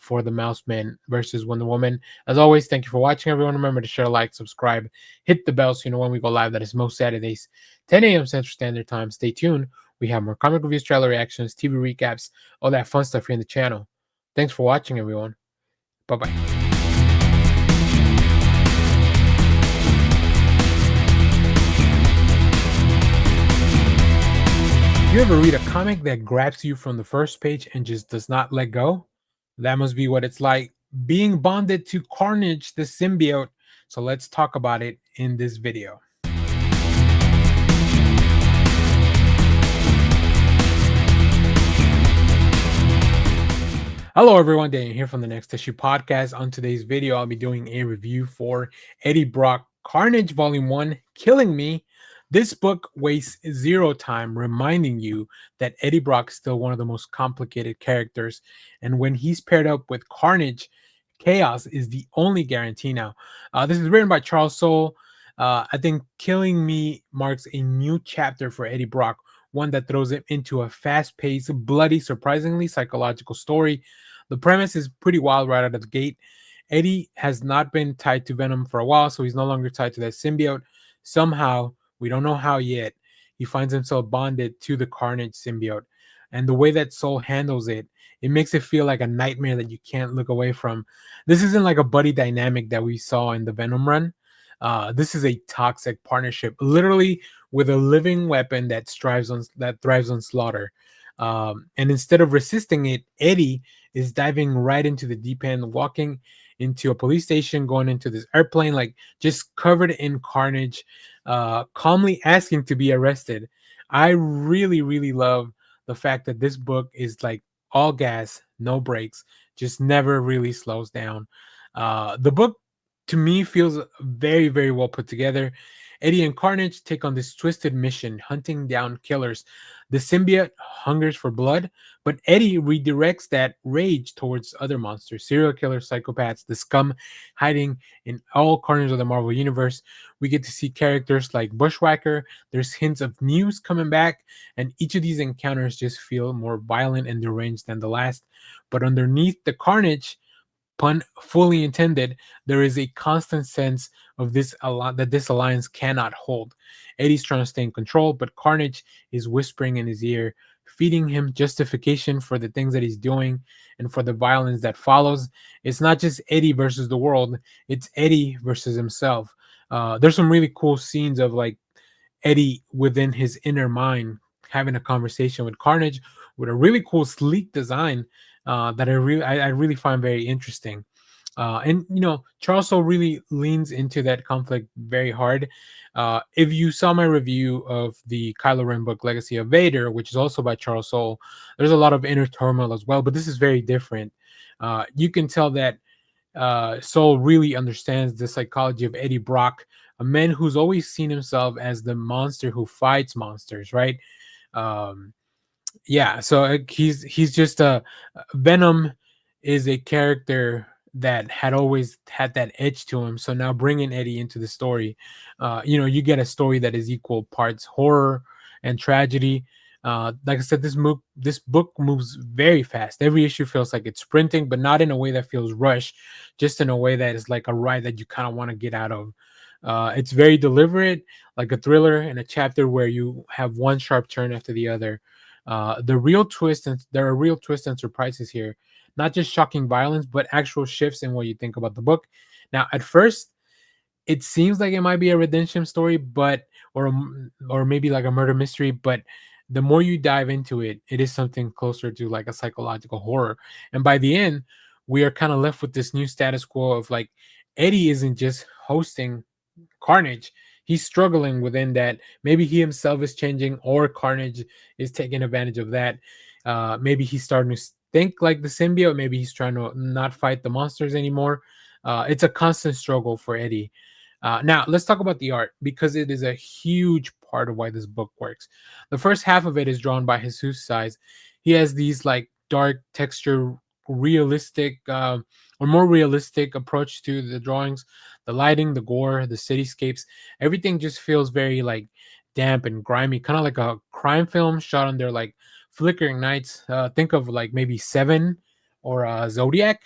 for the Mouse Man versus Wonder Woman. As always, thank you for watching, everyone. Remember to share, like, subscribe, hit the bell so you know when we go live. That is most Saturdays, 10 a.m. Central Standard Time. Stay tuned. We have more comic reviews, trailer reactions, TV recaps, all that fun stuff here in the channel. Thanks for watching, everyone. Bye bye. You ever read a comic that grabs you from the first page and just does not let go? That must be what it's like being bonded to Carnage the symbiote. So let's talk about it in this video. Hello, everyone. Daniel here from the Next Issue Podcast. On today's video, I'll be doing a review for Eddie Brock Carnage Volume 1 Killing Me. This book wastes zero time reminding you that Eddie Brock is still one of the most complicated characters. And when he's paired up with Carnage, chaos is the only guarantee now. This is written by Charles Soule. I think Killing Me marks a new chapter for Eddie Brock, one that throws him into a fast paced, bloody, surprisingly psychological story. The premise is pretty wild right out of the gate. Eddie has not been tied to Venom for a while, so he's no longer tied to that symbiote. Somehow, we don't know how yet, he finds himself bonded to the Carnage symbiote. And the way that Soul handles it, it makes it feel like a nightmare that you can't look away from. This isn't like a buddy dynamic that we saw in the Venom run. This is a toxic partnership, literally with a living weapon that thrives on slaughter. And instead of resisting it, Eddie is diving right into the deep end, walking into a police station, going into this airplane, like just covered in carnage, calmly asking to be arrested. I really, really love the fact that this book is like all gas, no brakes, just never really slows down. The book to me feels very, very well put together. Eddie and Carnage take on this twisted mission, hunting down killers. The symbiote hungers for blood, but Eddie redirects that rage towards other monsters, serial killers, psychopaths, the scum hiding in all corners of the Marvel Universe. We get to see characters like Bushwhacker. There's hints of Muse coming back, and each of these encounters just feel more violent and deranged than the last. But underneath the carnage, pun fully intended, there is a constant sense of that this alliance cannot hold. Eddie's trying to stay in control, but Carnage is whispering in his ear, feeding him justification for the things that he's doing and for the violence that follows. It's not just Eddie versus the world, it's Eddie versus himself. There's some really cool scenes of like Eddie within his inner mind having a conversation with Carnage with a really cool sleek design that I really find very interesting. And you know, Charles Soule really leans into that conflict very hard. If you saw my review of the Kylo Ren book Legacy of Vader, which is also by Charles Soule, there's a lot of inner turmoil as well, but this is very different. You can tell that Soul really understands the psychology of Eddie Brock, a man who's always seen himself as the monster who fights monsters, right? Um, yeah, so he's just a Venom is a character that had always had that edge to him. So now bringing Eddie into the story, you know, you get a story that is equal parts horror and tragedy. Like I said, this book moves very fast. Every issue feels like it's sprinting, but not in a way that feels rushed, just in a way that is like a ride that you kind of want to get out of. It's very deliberate, like a thriller in a chapter where you have one sharp turn after the other. There are real twists and surprises here, not just shocking violence, but actual shifts in what you think about the book. Now, at first, it seems like it might be a redemption story, or maybe like a murder mystery, but the more you dive into it, it is something closer to like a psychological horror. And by the end, we are kind of left with this new status quo of like Eddie isn't just hosting Carnage. He's struggling within that. Maybe he himself is changing, or Carnage is taking advantage of that. Maybe he's starting to think like the symbiote. Maybe he's trying to not fight the monsters anymore. It's a constant struggle for Eddie. Now, let's talk about the art because it is a huge part of why this book works. The first half of it is drawn by Jesus Size. He has these like dark texture realistic, or more realistic approach to the drawings. The lighting, the gore, the cityscapes, everything just feels very like damp and grimy, kind of like a crime film shot under like flickering nights. Think of like maybe Seven or Zodiac.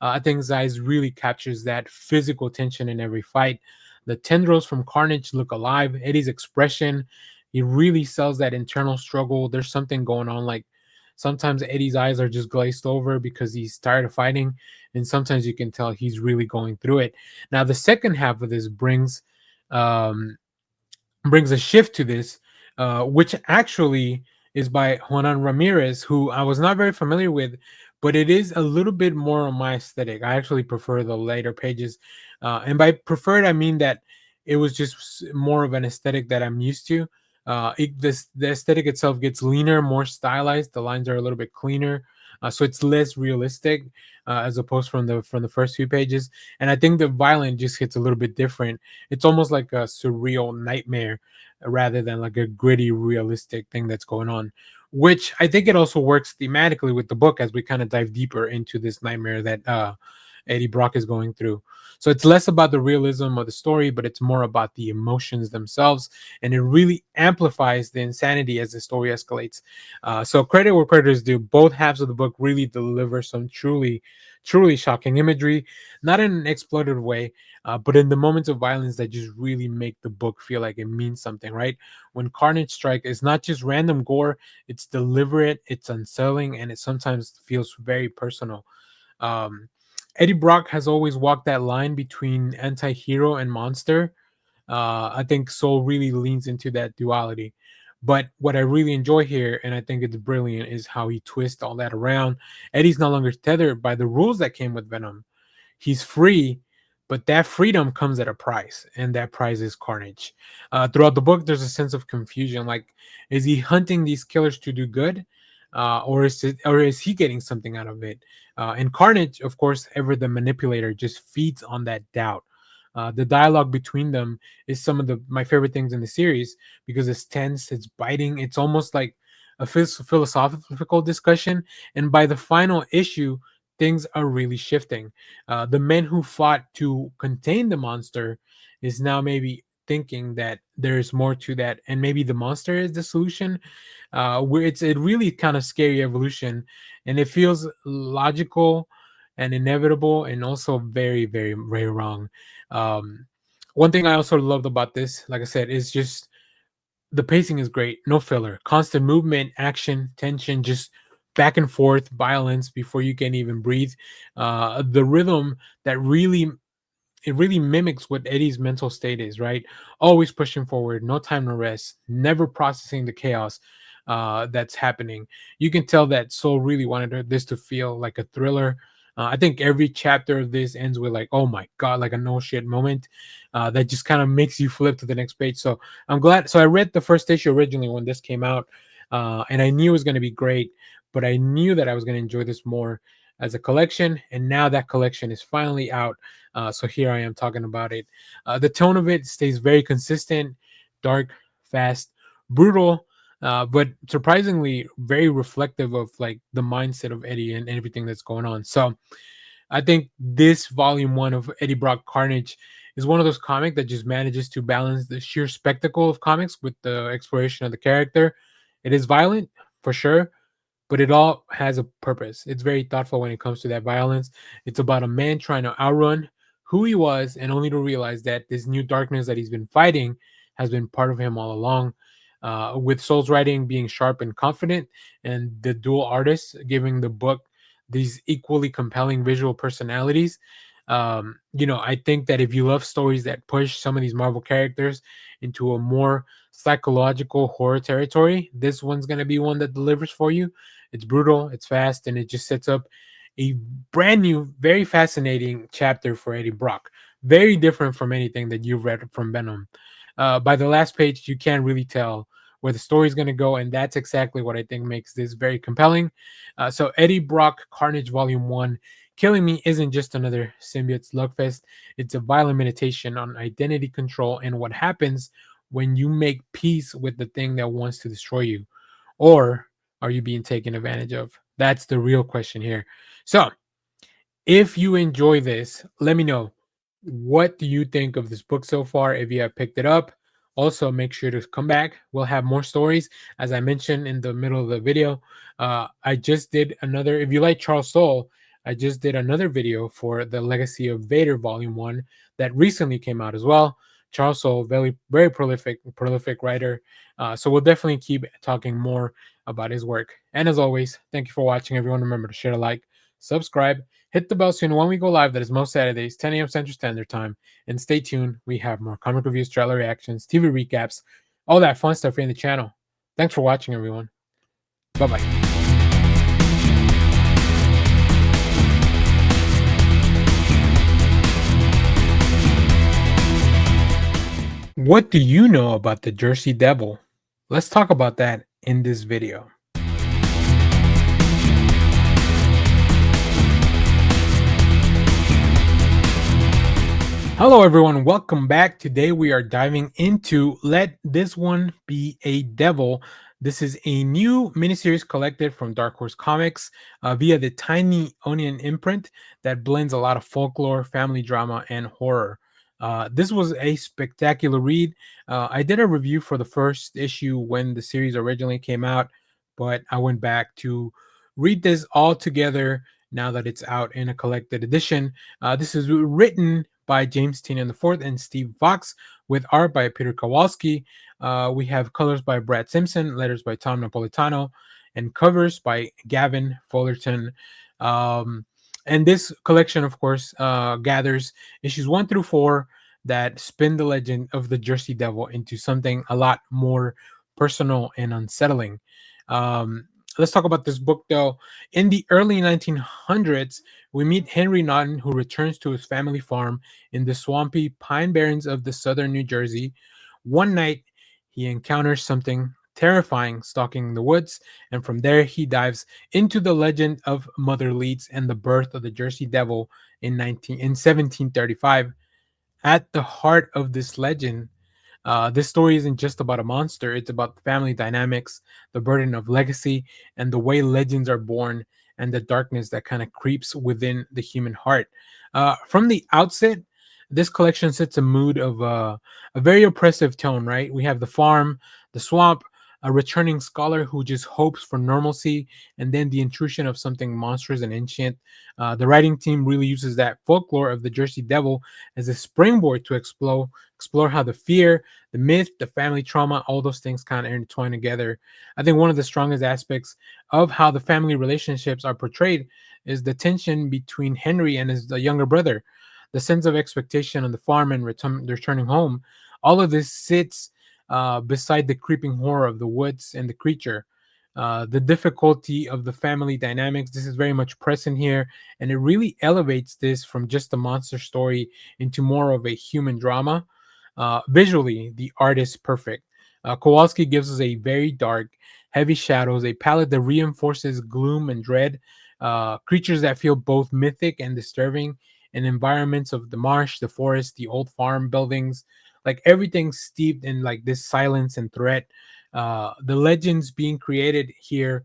I think Zeiss really captures that physical tension in every fight. The tendrils from Carnage look alive. Eddie's expression, he really sells that internal struggle. There's something going on. Like sometimes Eddie's eyes are just glazed over because he's tired of fighting, and sometimes you can tell he's really going through it. Now, the second half of this um, brings a shift to this, which actually is by Juanan Ramirez, who I was not very familiar with, but it is a little bit more on my aesthetic. I actually prefer the later pages, and by preferred I mean that it was just more of an aesthetic that I'm used to. The aesthetic itself gets leaner, more stylized. The lines are a little bit cleaner, so it's less realistic as opposed from the first few pages. And I think the violin just hits a little bit different. It's almost like a surreal nightmare rather than like a gritty, realistic thing that's going on. Which I think it also works thematically with the book as we kind of dive deeper into this nightmare that Eddie Brock is going through. So it's less about the realism of the story, but it's more about the emotions themselves, and it really amplifies the insanity as the story escalates. So credit where credit is due. Both halves of the book really deliver some truly shocking imagery, not in an exploitative way, but in the moments of violence that just really make the book feel like it means something, right? When Carnage Strike is not just random gore, it's deliberate, it's unsettling, and it sometimes feels very personal. Um, Eddie Brock has always walked that line between anti-hero and monster. I think Soul really leans into that duality. But what I really enjoy here, and I think it's brilliant, is how he twists all that around. Eddie's no longer tethered by the rules that came with Venom. He's free, but that freedom comes at a price, and that price is carnage. Throughout the book, there's a sense of confusion. Like, is he hunting these killers to do good, or is he getting something out of it? And Carnage, of course, ever the manipulator, just feeds on that doubt. The dialogue between them is some of the my favorite things in the series because it's tense, it's biting, it's almost like a philosophical discussion. And by the final issue, things are really shifting. The men who fought to contain the monster is now maybe thinking that there's more to that, and maybe the monster is the solution. Where it's a really kind of scary evolution, and it feels logical and inevitable, and also very wrong. Um, One thing I also loved about this, like I said, is just the pacing is great. No filler, constant movement, action, tension, just back and forth, violence before you can even breathe. The rhythm that really it really mimics what Eddie's mental state is, right? Always pushing forward, no time to rest, never processing the chaos that's happening. You can tell that Soul really wanted this to feel like a thriller. I think every chapter of this ends with like, oh my god, like a no shit moment that just kind of makes you flip to the next page. So I'm glad. So I read the first issue originally when this came out, and I knew it was going to be great, but I knew that I was going to enjoy this more as a collection. And now that collection is finally out, so here I am talking about it. The tone of it stays very consistent, dark, fast, brutal, but surprisingly very reflective of like the mindset of Eddie and everything that's going on. So I think this volume one of Eddie Brock Carnage is one of those comics that just manages to balance the sheer spectacle of comics with the exploration of the character. It is violent for sure, but it all has a purpose. It's very thoughtful when it comes to that violence. It's about a man trying to outrun who he was and only to realize that this new darkness that he's been fighting has been part of him all along. With Soul's writing being sharp and confident, and the dual artists giving the book these equally compelling visual personalities. I think that if you love stories that push some of these Marvel characters into a more psychological horror territory, this one's going to be one that delivers for you. It's brutal, it's fast, and it just sets up a brand new, very fascinating chapter for Eddie Brock. Very different from anything that you've read from Venom. By the last page, you can't really tell where the story is going to go, and that's exactly what I think makes this very compelling. So, Eddie Brock Carnage Volume 1, Killing Me isn't just another symbiote slugfest, it's a violent meditation on identity control and what happens when you make peace with the thing that wants to destroy you. Or are you being taken advantage of? That's the real question here. So, if you enjoy this, let me know, what do you think of this book so far if you have picked it up. Also, make sure to come back. We'll have more stories. As I mentioned in the middle of the video, I just did another, if you like Charles Soule, I just did another video for the Legacy of Vader Volume 1 that recently came out as well. Charles Soule, very prolific writer. So we'll definitely keep talking more about his work. And as always, thank you for watching, everyone. Remember to share, like, subscribe, hit the bell so you know when we go live. That is most Saturdays, 10 a.m. Central Standard Time. And stay tuned. We have more comic reviews, trailer reactions, TV recaps, all that fun stuff here in the channel. Thanks for watching, everyone. Bye bye. What do you know about the Jersey Devil? Let's talk about that in this video. Hello, everyone. Welcome back. Today we are diving into Let This One Be a Devil. This is a new miniseries collected from Dark Horse Comics via the Tiny Onion imprint that blends a lot of folklore, family drama, and horror. This was a spectacular read. I did a review for the first issue when the series originally came out, but I went back to read this all together now that it's out in a collected edition. This is written by James Tynion IV and Steve Fox, with art by Peter Kowalski. We have colors by Brad Simpson, letters by Tom Napolitano, and covers by Gavin Fullerton. Um, and this collection, of course, gathers issues 1 through 4 that spin the legend of the Jersey Devil into something a lot more personal and unsettling. Um, let's talk about this book, though. In the early 1900s, we meet Henry Naughton, who returns to his family farm in the swampy Pine Barrens of the southern New Jersey. One night, he encounters something terrifying stalking the woods, and from there, he dives into the legend of Mother Leeds and the birth of the Jersey Devil in 1735. At the heart of this legend, this story isn't just about a monster, it's about family dynamics, the burden of legacy, and the way legends are born, and the darkness that kind of creeps within the human heart. From the outset, this collection sets a mood of a very oppressive tone, right? We have the farm, the swamp, a returning scholar who just hopes for normalcy, and then the intrusion of something monstrous and ancient. The writing team really uses that folklore of the Jersey Devil as a springboard to explore how the fear, the myth, the family trauma, all those things kind of intertwine together. I think one of the strongest aspects of how the family relationships are portrayed is the tension between Henry and his younger brother, the sense of expectation on the farm and returning home. All of this sits beside the creeping horror of the woods and the creature. The difficulty of the family dynamics, this is very much present here, and it really elevates this from just a monster story into more of a human drama. Visually, the art is perfect. Kowalski gives us a very dark, heavy shadows, a palette that reinforces gloom and dread, creatures that feel both mythic and disturbing, and environments of the marsh, the forest, the old farm buildings, like everything steeped in like this silence and threat. The legends being created here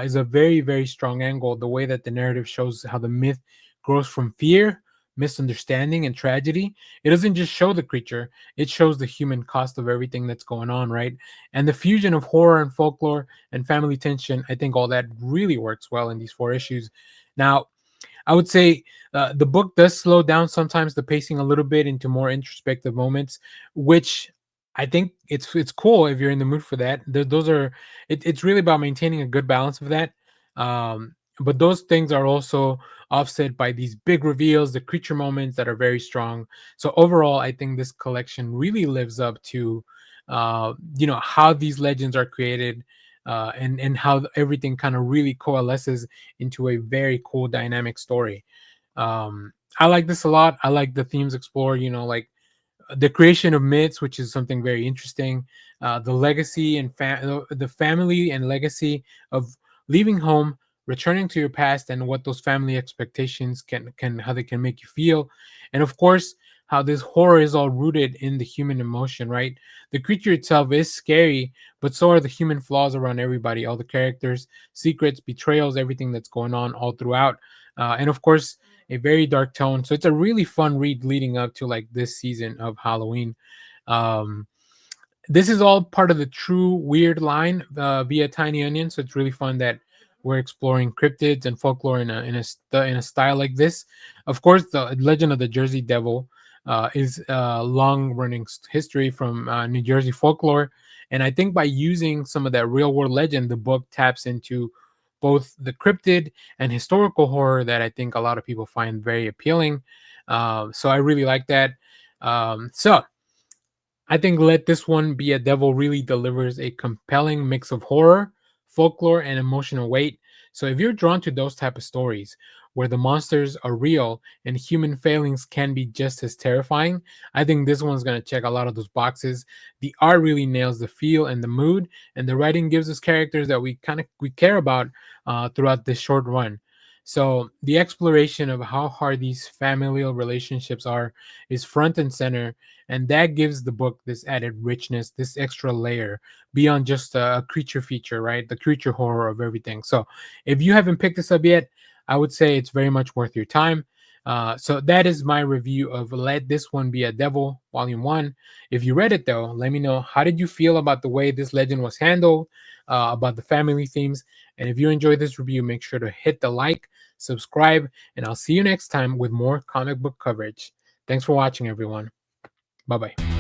is a very strong angle. The way that the narrative shows how the myth grows from fear, misunderstanding, and tragedy. It doesn't just show the creature, it shows the human cost of everything that's going on, right? And the fusion of horror and folklore and family tension, I think all that really works well in these 4 issues. Now, I would say the book does slow down sometimes the pacing a little bit into more introspective moments, which I think it's cool if you're in the mood for that. Those are it's really about maintaining a good balance of that. But those things are also offset by these big reveals, the creature moments that are very strong. So overall, I think this collection really lives up to how these legends are created, and how everything kind of really coalesces into a very cool dynamic story. I like this a lot. I like the themes explored, like the creation of myths, which is something very interesting. The legacy and the family and legacy of leaving home, returning to your past, and what those family expectations can how they can make you feel, and of course how this horror is all rooted in the human emotion, right? The creature itself is scary, but so are the human flaws around everybody, all the characters, secrets, betrayals, everything that's going on all throughout. And of course, a very dark tone. So it's a really fun read leading up to like this season of Halloween. Um, this is all part of the True Weird line via Tiny Onion, so it's really fun that we're exploring cryptids and folklore in a style like this. Of course, the Legend of the Jersey Devil is a long running history from New Jersey folklore, and I think by using some of that real world legend, the book taps into both the cryptid and historical horror that I think a lot of people find very appealing. So I really like that. So I think Let This One Be a Devil really delivers a compelling mix of horror, folklore, and emotional weight. So if you're drawn to those type of stories where the monsters are real and human failings can be just as terrifying, I think this one's gonna check a lot of those boxes. The art really nails the feel and the mood, and the writing gives us characters that we care about throughout this short run. So the exploration of how hard these familial relationships are is front and center, and that gives the book this added richness, this extra layer beyond just a creature feature, right? The creature horror of everything. So if you haven't picked this up yet, I would say it's very much worth your time. So that is my review of Let This One Be a Devil Volume 1. If you read it though, let me know, how did you feel about the way this legend was handled, about the family themes? And if you enjoyed this review, make sure to hit the like, subscribe, and I'll see you next time with more comic book coverage. Thanks for watching, everyone. Bye bye.